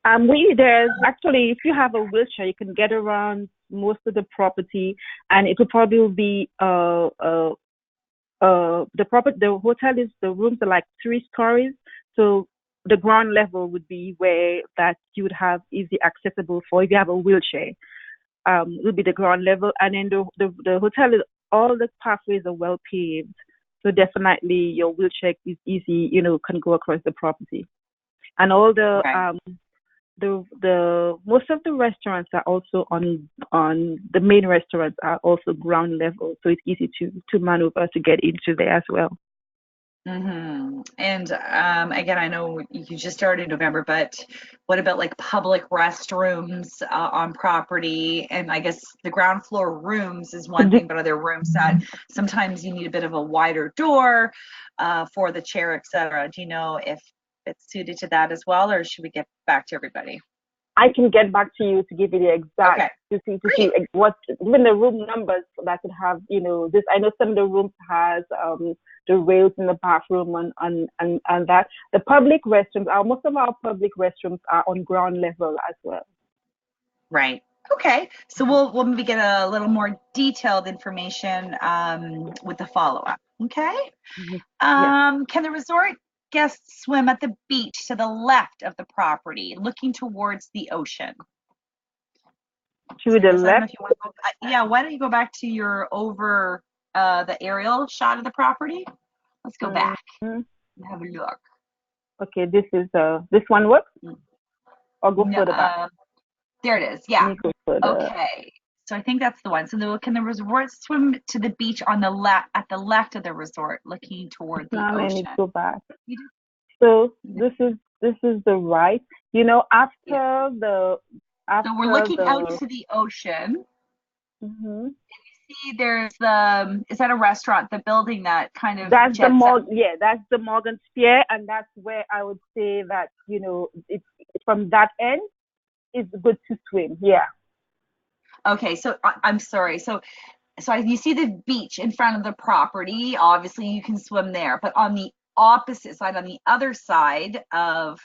There's actually, if you have a wheelchair, you can get around most of the property, and it will probably be the rooms are like 3 stories. So the ground level would be where that you would have easy accessible for if you have a wheelchair. Would be the ground level, and then the hotel is, all the pathways are well paved, so definitely your wheelchair is easy, can go across the property. And all the most of the restaurants are also on the main restaurants are also ground level, so it's easy to maneuver to get into there as well. Mm-hmm. And again, I know you just started in November, but what about like public restrooms on property? And I guess the ground floor rooms is one thing, but are there rooms that sometimes you need a bit of a wider door for the chair, etc.? Do you know if it's suited to that as well, or should we get back to everybody? I can get back to you to give you the exact to see what even the room numbers that could have this. I know some of the rooms has the rails in the bathroom and that the public restrooms most of our public restrooms are on ground level as well. Right. Okay. So we'll maybe get a little more detailed information with the follow up. Okay. Mm-hmm. Can the resort guests swim at the beach to the left of the property, looking towards the ocean? To the left? Why don't you go back to your the aerial shot of the property? Let's go back and have a look. Okay, this one works, or go No, further back. there it is. Let Yeah. me go further. Okay. So I think that's the one. So can the resort swim to the beach on the left, at the left of the resort, looking toward the Now let me ocean? go back. You do. So You do. this is the right. Yeah. So we're after looking out the to the ocean. hmm See, there's is that a restaurant? The building that kind of that's the jets out. that's the Morgan Sphere, and that's where I would say that it's from that end it's good to swim. Yeah. Okay, so I'm sorry. You see the beach in front of the property. Obviously, you can swim there, but on the opposite side, on the other side of,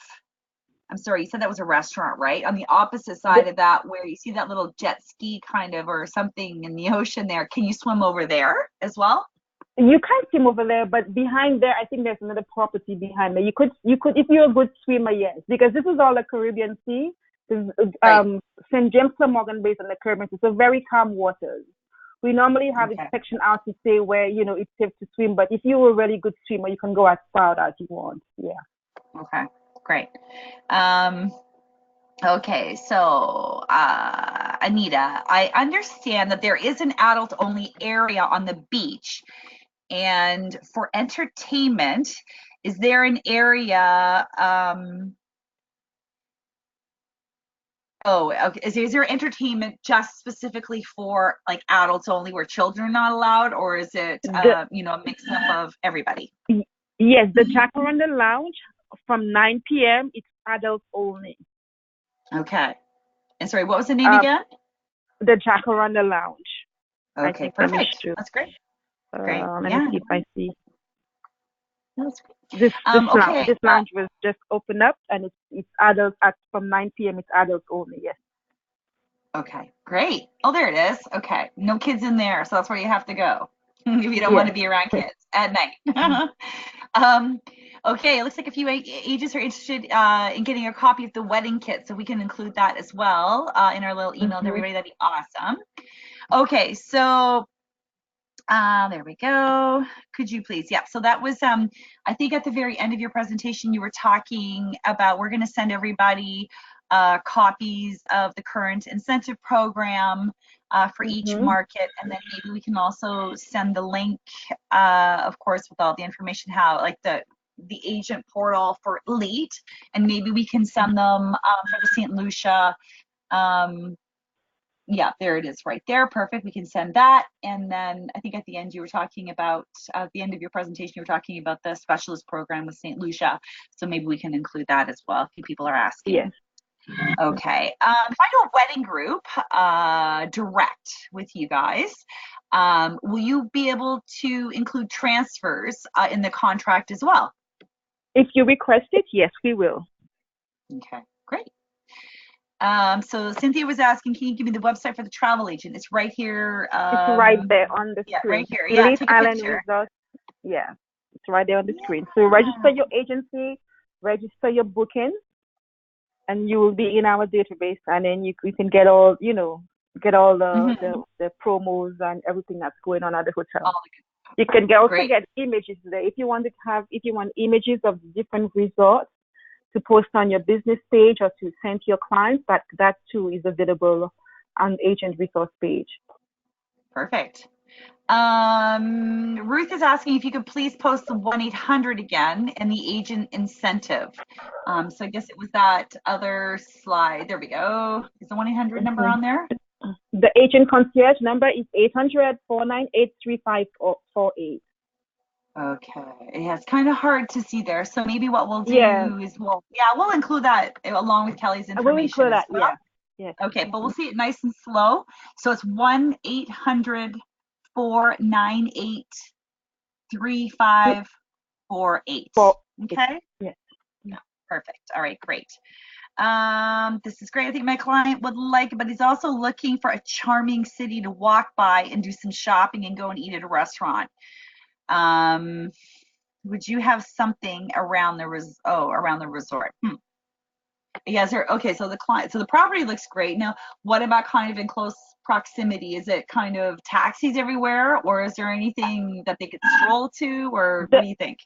I'm sorry, you said that was a restaurant, right? On the opposite The, side of that, where you see that little jet ski kind of or something in the ocean there, can you swim over there as well? you can't swim over there, but behind there, I think there's another property behind there. You could, if you're a good swimmer, yes, because this is all the Caribbean Sea. Right. St. James Morgan Bay and the Caribbean Sea, so very calm waters. We normally have it Okay. sectioned out to say where it's safe to swim, but if you're a really good swimmer, you can go as far as you want. Yeah. Okay. Great. Um, Okay, so Anita, I understand that there is an adult only area on the beach. And for entertainment, is there an area? Oh, okay. Is there entertainment just specifically for like adults only where children are not allowed? Or is it, The a mix up of everybody? Yes, the Jacaranda Lounge from 9 p.m. It's adults only. Okay. And sorry, what was the name Um, again? the Jacaranda Lounge. I Okay, think let me perfect. show. That's great. Great. Let me Yeah, see if I see that's great. this lounge. Okay. This lounge was just opened up, and it's adults at from 9 p.m. It's adults only. Yes. Okay, great. Oh, there it is. Okay, no kids in there, so that's where you have to go if you don't want to Yes. be around kids at night. um, okay, it looks like a few agents are interested in getting a copy of the wedding kit, so we can include that as well in our little email to Mm-hmm. everybody. That'd be awesome. Okay, so there we go. Could you please? Yeah. So that was, I think at the very end of your presentation, you were talking about we're going to send everybody copies of the current incentive program for each Mm-hmm. market. And then maybe we can also send the link, of course, with all the information, how like the agent portal for Elite. And maybe we can send them for the St. Lucia. Yeah, there it is right there. Perfect. We can send that. And then I think at the end you were talking about, at the end of your presentation, you were talking about the specialist program with St. Lucia. So maybe we can include that as well if people are asking. Yes. Okay. If I do a wedding group direct with you guys, will you be able to include transfers in the contract as well? If you request it, yes, we will. Okay, great. So Cynthia was asking, can you give me the website for the travel agent? It's right here. It's right there on the Yeah, right screen. here. Yeah, Elite take a Island picture. Resort. Yeah, it's right there on the screen. So Yeah. register your agency, register your booking, and you will be in our database, and then you can get all Mhm. the promos and everything that's going on at the All hotel. the good. You can also Great. get images there if you want images of different resorts to post on your business page or to send to your clients. That too is available on agent resource page. Perfect. Ruth is asking if you could please post the 1-800 again and the agent incentive. So I guess it was that other slide. There we go. Is the 1-800 number Mhm. on there? The agent concierge number is 800-498-3548. Okay. Yeah, it's kind of hard to see there. So maybe what we'll Yeah, do is we'll include that along with Kelly's I will information include as that. well. Yeah. Yes. Okay, but we'll Mhm. see it nice and slow. So it's 1-800-498-3548. For it. Okay? Yes. Yeah, perfect. All right, great. This is great. I think my client would like it, but he's also looking for a charming city to walk by and do some shopping and go and eat at a restaurant. Um, would you have something around the around the resort? Yes, okay, so the property looks great. Now, what about kind of in close proximity? Is it kind of taxis everywhere, or is there anything that they could stroll to, or what The do you think?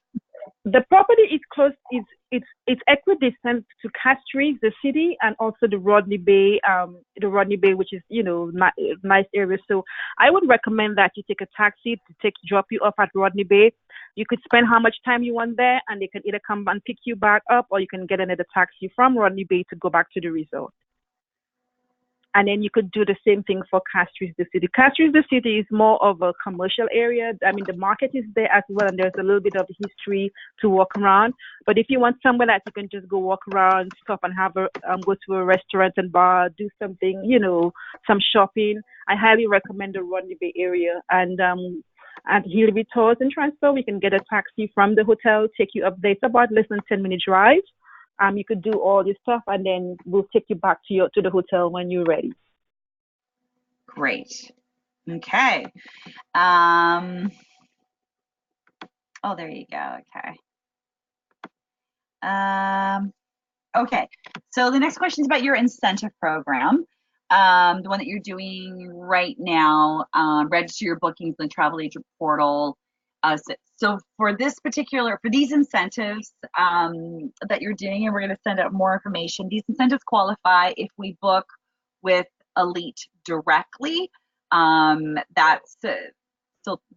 The property is close. It's equidistant to Castries, the city, and also the Rodney Bay, which is nice area. So I would recommend that you take a taxi to take drop you off at Rodney Bay. You could spend how much time you want there, and they can either come and pick you back up, or you can get another taxi from Rodney Bay to go back to the resort. And then you could do the same thing for Castries the City. Castries the City is more of a commercial area. I mean, the market is there as well, and there's a little bit of history to walk around. But if you want somewhere that you can just go walk around, stop and have go to a restaurant and bar, do something, some shopping, I highly recommend the Rodney Bay area. And at Hillary Tours and Transfer, we can get a taxi from the hotel, take you up there. It's about less than 10-minute drive. You could do all your stuff, and then we'll take you back to the hotel when you're ready. Great. Okay. Oh, there you go. Okay. Okay. So the next question is about your incentive program, the one that you're doing right now. Register your bookings in the travel agent portal. So for these incentives that you're doing, and we're going to send out more information, these incentives qualify if we book with Elite directly. So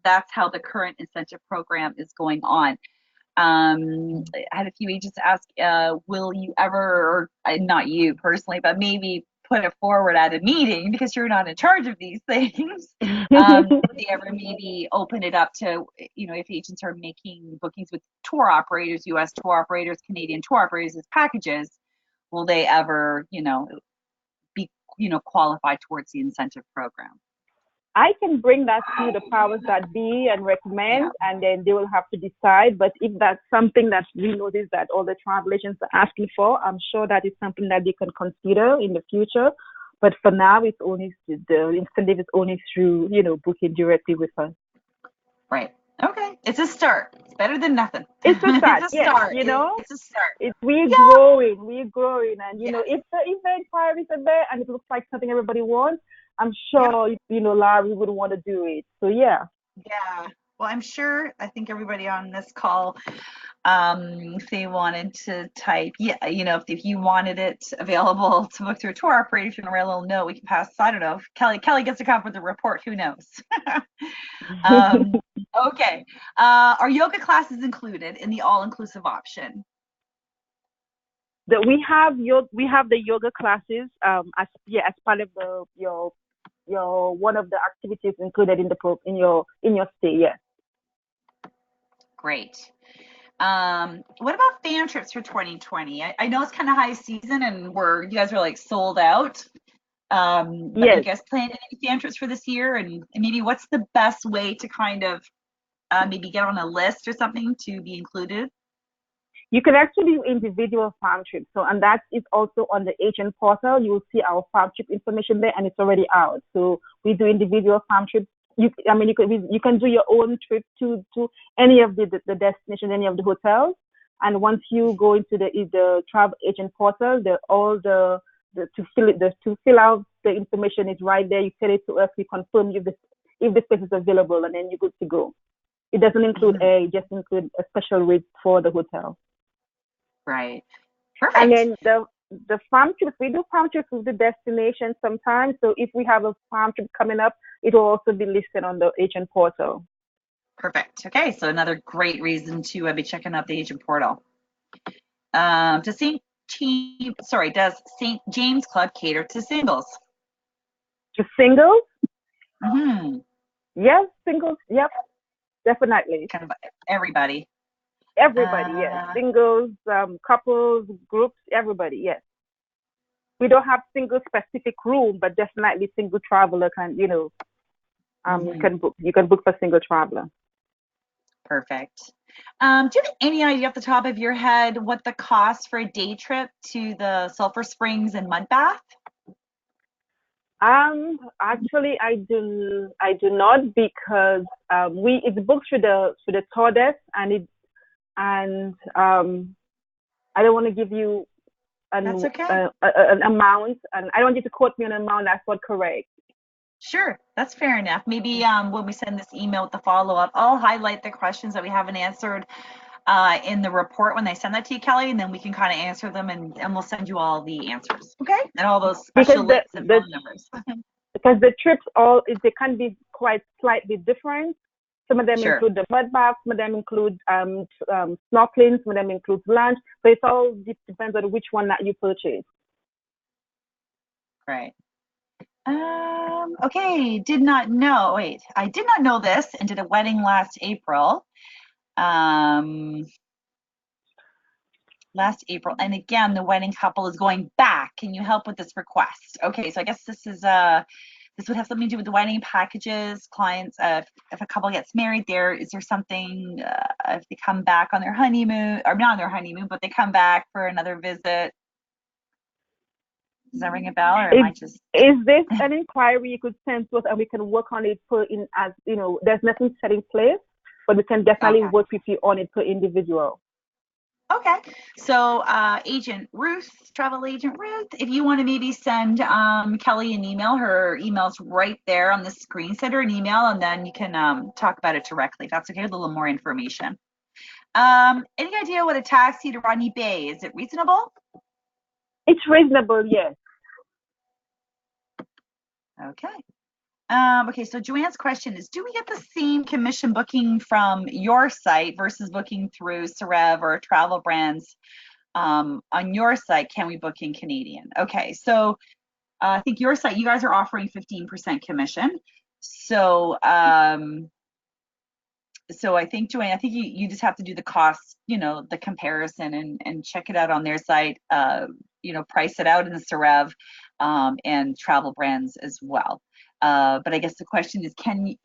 that's how the current incentive program is going on. I had a few agents ask, will you ever, or not you personally, but maybe put it forward at a meeting, because you're not in charge of these things. Would they ever maybe open it up to, if agents are making bookings with tour operators, U.S. tour operators, Canadian tour operators as packages, will they ever, be, qualified towards the incentive program? I can bring that to the powers that be and recommend, and then they will have to decide. But if that's something that we notice that all the travel agents are asking for, I'm sure that is something that they can consider in the future. But for now, it's only the incentive is only through, booking directly with us. Right. Okay. It's a start. It's better than nothing. It's a start. It's a start. It's a start. We're growing, and if the inquiries are there and it looks like something everybody wants, I'm sure Larry would want to do it. So yeah. Yeah. Well, I think everybody on this call, if they wanted to type, if you wanted it available to book through a tour operator, if you want to write a little note, we can pass. I don't know. If Kelly gets to come up with a report. Who knows? Okay. Are yoga classes included in the all-inclusive option? We have the yoga classes as part of your one of the activities included in your stay. Yes. Great. What about fan trips for 2020? I know it's kind of high season and you guys are like sold out. But yes. Are you guys planning any fan trips for this year? And maybe what's the best way to kind of maybe get on a list or something to be included? You can actually do individual farm trips. And that is also on the agent portal. You will see our farm trip information there, and it's already out. So we do individual farm trips. You can do your own trip to any of the destination, any of the hotels. And once you go into the travel agent portal, to fill out the information is right there. You tell it to us. We confirm if the space is available, and then you're good to go. It doesn't include just include a special rate for the hotel. Right. Perfect. And then the farm trips, we do farm trips with the destination sometimes. So if we have a farm trip coming up, it will also be listed on the agent portal. Perfect. Okay, so another great reason to be checking out the agent portal. Does St. James Club cater to singles? To singles? Mm-hmm. Yes, singles. Yep, definitely. Kind of everybody. Everybody, yes. Singles, couples, groups, everybody, yes. We don't have single specific room, but definitely single traveler can, can book. You can book for single traveler. Perfect. Do you have any idea off the top of your head what the cost for a day trip to the Sulphur Springs and Mud Bath? Actually, I do not, because it's booked through the tour desk, and I don't want to give you an amount, and I don't want you to quote me on an amount that's not correct. Sure, that's fair enough. Maybe when we send this email with the follow-up, I'll highlight the questions that we haven't answered in the report when they send that to you, Kelly, and then we can kind of answer them, and we'll send you all the answers, okay? And all those special Because lists and phone numbers. the trips they can be quite slightly different. Some of them Sure. include the mud baths, some of them include snorkeling, some of them include lunch. So it all depends on which one that you purchase. Great. Okay, did not know. Wait, I did not know this and did a wedding last April. Last April, and again, the wedding couple is going back. Can you help with this request? Okay, so I guess this is this would have something to do with the wedding packages. Clients, if a couple gets married, is there something if they come back on their honeymoon, or not on their honeymoon, but they come back for another visit? Does that ring a bell, or am I just? Is this an inquiry you could send to us and we can work on it per in as you know? There's nothing set in place, but we can definitely Okay. work with you on it per individual. Okay, so agent Ruth, travel agent Ruth, if you want to maybe send Kelly an email, her email's right there on the screen. Send her an email, and then you can talk about it directly, if that's okay, with a little more information. Any idea what a taxi to Rodney Bay, is it reasonable? It's reasonable, yes. Okay. Okay, so Joanne's question is, do we get the same commission booking from your site versus booking through Sarev or Travel Brands on your site? Can we book in Canadian? Okay, so I think your site, you guys are offering 15% commission. So so I think, Joanne, I think you just have to do the cost, the comparison and check it out on their site, price it out in the Sarev and Travel Brands as well. But I guess the question is,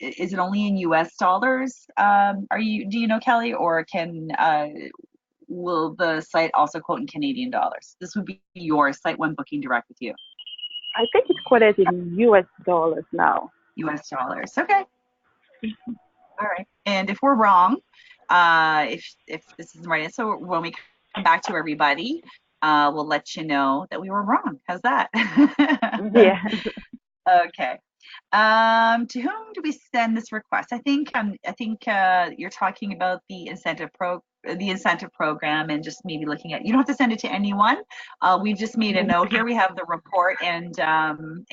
is it only in US dollars? Do you know, Kelly, or will the site also quote in Canadian dollars? This would be your site when booking direct with you. I think it's quoted in US dollars now. US dollars, okay. All right. And if we're wrong, if this isn't right, so when we come back to everybody, we'll let you know that we were wrong. How's that? Yeah. Okay. To whom do we send this request? I think you're talking about the incentive program, and just maybe looking at. You don't have to send it to anyone. We've just made a note here. We have the report, and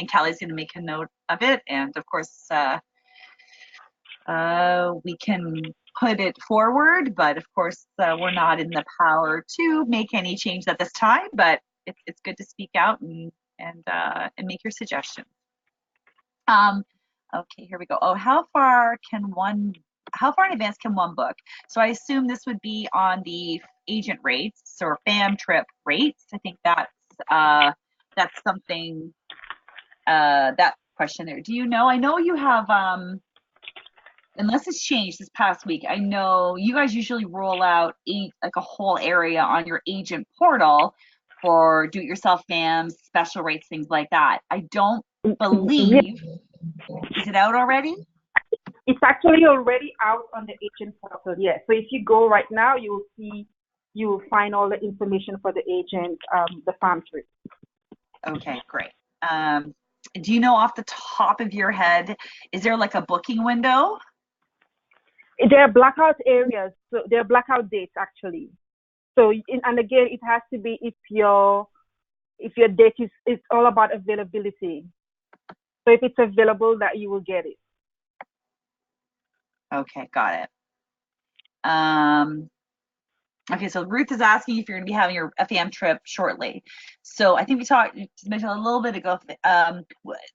Kelly's going to make a note of it, and of course. We can put it forward, but of course we're not in the power to make any change at this time. But it's good to speak out and make your suggestions. Okay, here we go. Oh, how far in advance can one book? So I assume this would be on the agent rates or fam trip rates. I think that's something. That question there. Do you know? I know you have. Unless it's changed this past week, I know you guys usually roll out a whole area on your agent portal for do-it-yourself fams, special rates, things like that. I don't believe. Is it out already? It's actually already out on the agent portal. Yeah. So if you go right now, you will find all the information for the agent, the farm trip. Okay, great. Do you know off the top of your head, is there like a booking window? There are blackout areas, so there are blackout dates actually. So and again, it has to be if your date is, it's all about availability. So if it's available, that you will get it. Okay, got it. Okay, so Ruth is asking if you're going to be having your FAM trip shortly. So I think you mentioned a little bit ago,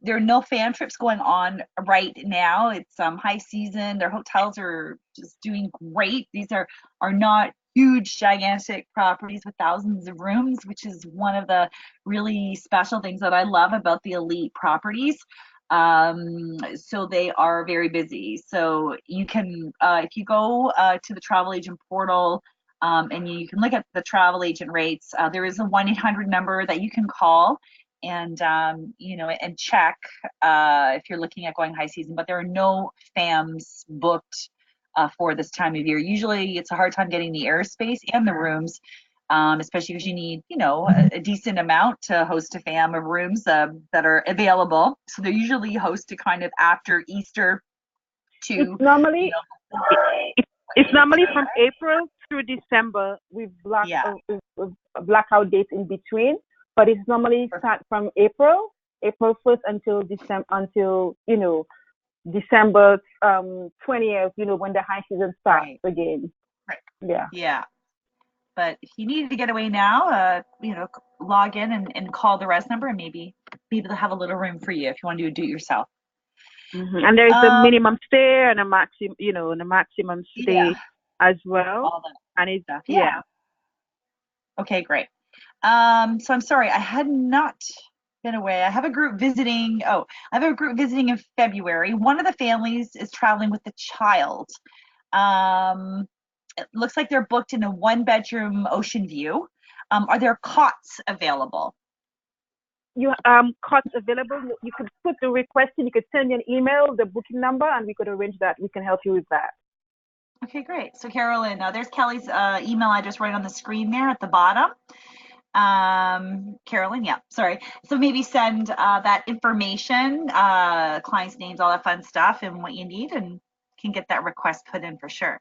there are no FAM trips going on right now. It's high season. Their hotels are just doing great. These are not huge, gigantic properties with thousands of rooms, which is one of the really special things that I love about the elite properties. So they are very busy. So you can, if you go to the travel agent portal, and you can look at the travel agent rates. There is a 1-800 number that you can call and and check if you're looking at going high season. But there are no FAMs booked for this time of year. Usually, it's a hard time getting the airspace and the rooms, especially because you need a decent amount to host a FAM of rooms that are available. So they're usually hosted kind of after Easter. It's normally from April through December, we block Yeah. a blackout date in between, but it's normally start from April 1st until December 20th, when the high season starts Right. again. Right. Yeah. Yeah. But if you need to get away now, log in and call the res number and maybe be able to have a little room for you if you want to do it yourself. And there is the Um, minimum stay and a maximum yeah, stay as well. all that And it's stuff. Yeah. yeah. Okay, great. So I'm sorry, I had not been away. I have a group visiting. Oh, I have a group visiting in February. One of the families is traveling with a child. Um, it looks like they're booked in a one-bedroom ocean view. Are there cots available? You cots available. You could put the request in. You could send me an email, the booking number, and we could arrange that. We can help you with that. Okay, great. So Carolyn, there's Kelly's email address right on the screen there at the bottom. Carolyn, yeah, sorry. So maybe send that information, clients' names, all that fun stuff, and what you need, and can get that request put in for sure.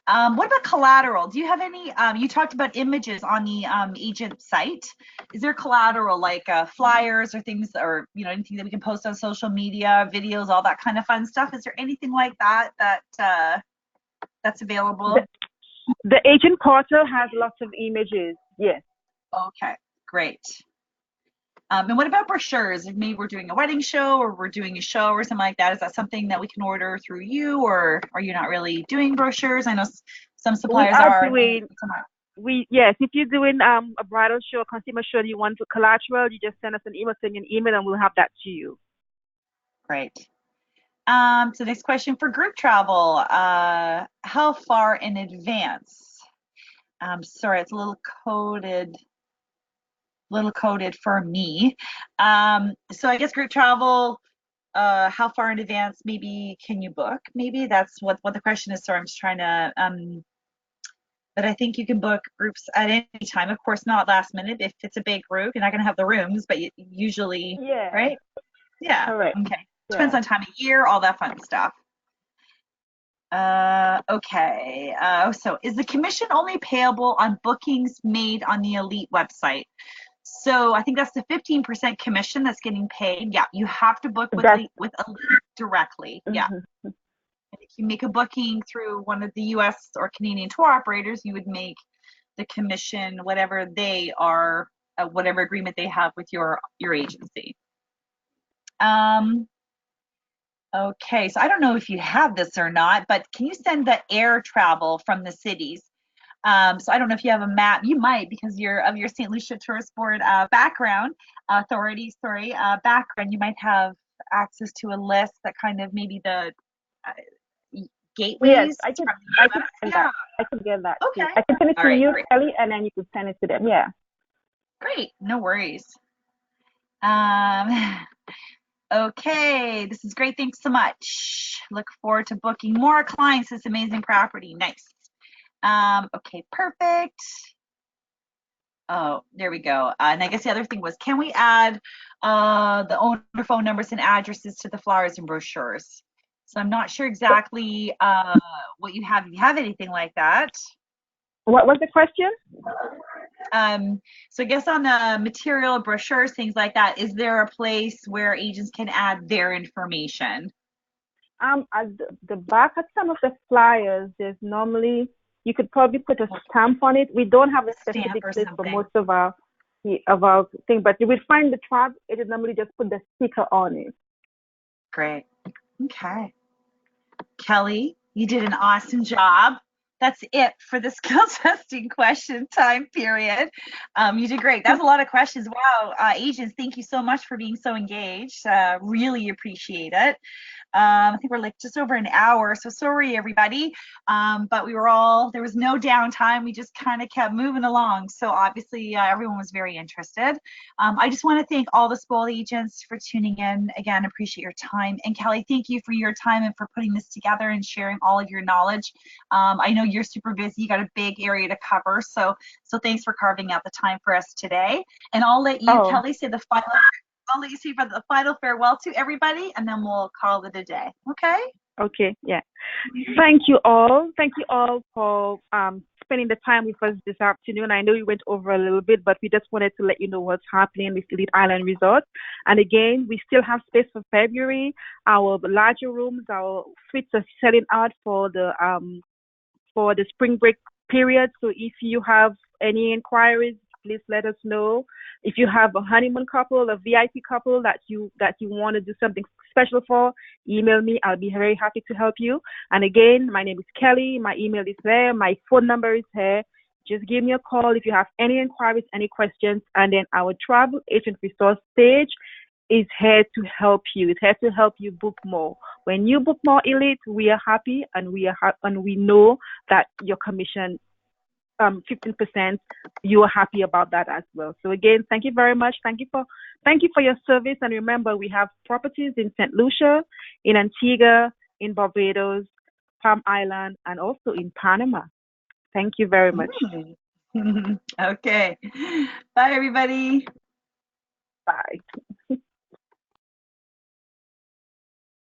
What about collateral? Do you have any, you talked about images on the agent site. Is there collateral like flyers or things, or anything that we can post on social media, videos, all that kind of fun stuff? Is there anything like that that's available? The agent portal has lots of images. Yes. Okay, great. And what about brochures? If maybe we're doing a wedding show or we're doing a show or something like that, is that something that we can order through you, or are you not really doing brochures? I know some We suppliers are are. doing. Yes, if you're doing a bridal show, a consumer show, you want to collateral, you just send us an email, and we'll have that to you. Great. So next question for group travel. How far in advance? Sorry, it's a little coded for me. So I guess group travel, how far in advance maybe can you book? Maybe that's what the question is. So I'm just trying to, but I think you can book groups at any time. Of course, not last minute. If it's a big group, you're not going to have the rooms, but usually, Yeah. right? Yeah. Correct. Okay. Yeah. Depends on time of year, all that fun stuff. Okay. So is the commission only payable on bookings made on the Elite website? So I think that's the 15% commission that's getting paid. Yeah, you have to book with That's. Elite directly. Yeah. Mm-hmm. And if you make a booking through one of the US or Canadian tour operators, you would make the commission whatever they are, whatever agreement they have with your agency. Okay, so I don't know if you have this or not, but can you send the air travel from the cities? So I don't know if you have a map. You might, because of your St. Lucia Tourist Board background, background. You might have access to a list that kind of maybe the Yes, gateways I can. from I the can US. send Yeah. that. I can get that too. Okay. I can send it All to right. you, Great. Kelly, and then you can send it to them. Yeah. Great. No worries. Um, okay. This is great. Thanks so much. Look forward to booking more clients. This amazing property. Nice. Okay. Perfect. Oh, there we go. And I guess the other thing was, can we add the owner phone numbers and addresses to the flyers and brochures? So I'm not sure exactly what you have. If you have anything like that. What was the question? So I guess on the material, brochures, things like that, is there a place where agents can add their information? At the back of some of the flyers, there's normally you could probably put a stamp on it. We don't have a Stamp specific or place for something. most of our thing, but you will find the tab. It is normally just put the sticker on it. Great. Okay. Kelly, you did an awesome job. That's it for the skill testing question time period. You did great. That was a lot of questions. Wow. Agents, thank you so much for being so engaged. Really appreciate it. I think we're like just over an hour, so sorry everybody. But there was no downtime. We just kind of kept moving along. So obviously everyone was very interested. I just want to thank all the SPOL agents for tuning in. Again, appreciate your time. And Kelly, thank you for your time and for putting this together and sharing all of your knowledge. I know you're super busy. You got a big area to cover. So thanks for carving out the time for us today. And I'll let you, Kelly, say the final. I'll let you say for the final farewell to everybody, and then we'll call it a day. Okay? Okay. Yeah. Thank you all. Thank you all for spending the time with us this afternoon. I know we went over a little bit, but we just wanted to let you know what's happening with Elite Island Resort. And again, we still have space for February. Our larger rooms, our suites are selling out for the spring break period. So if you have any inquiries, please let us know. If you have a honeymoon couple, a VIP couple that you want to do something special for, email me. I'll be very happy to help you. And again, my name is Kelly. My email is there. My phone number is here. Just give me a call if you have any inquiries, any questions, and then our travel agent resource stage is here to help you. It's here to help you book more. When you book more Elite, we are happy and and we know that your commission 15%, you are happy about that as well. So again, thank you very much. Thank you for your service. And remember, we have properties in St. Lucia, in Antigua, in Barbados, Palm Island, and also in Panama. Thank you very much. Okay. Bye, everybody. Bye.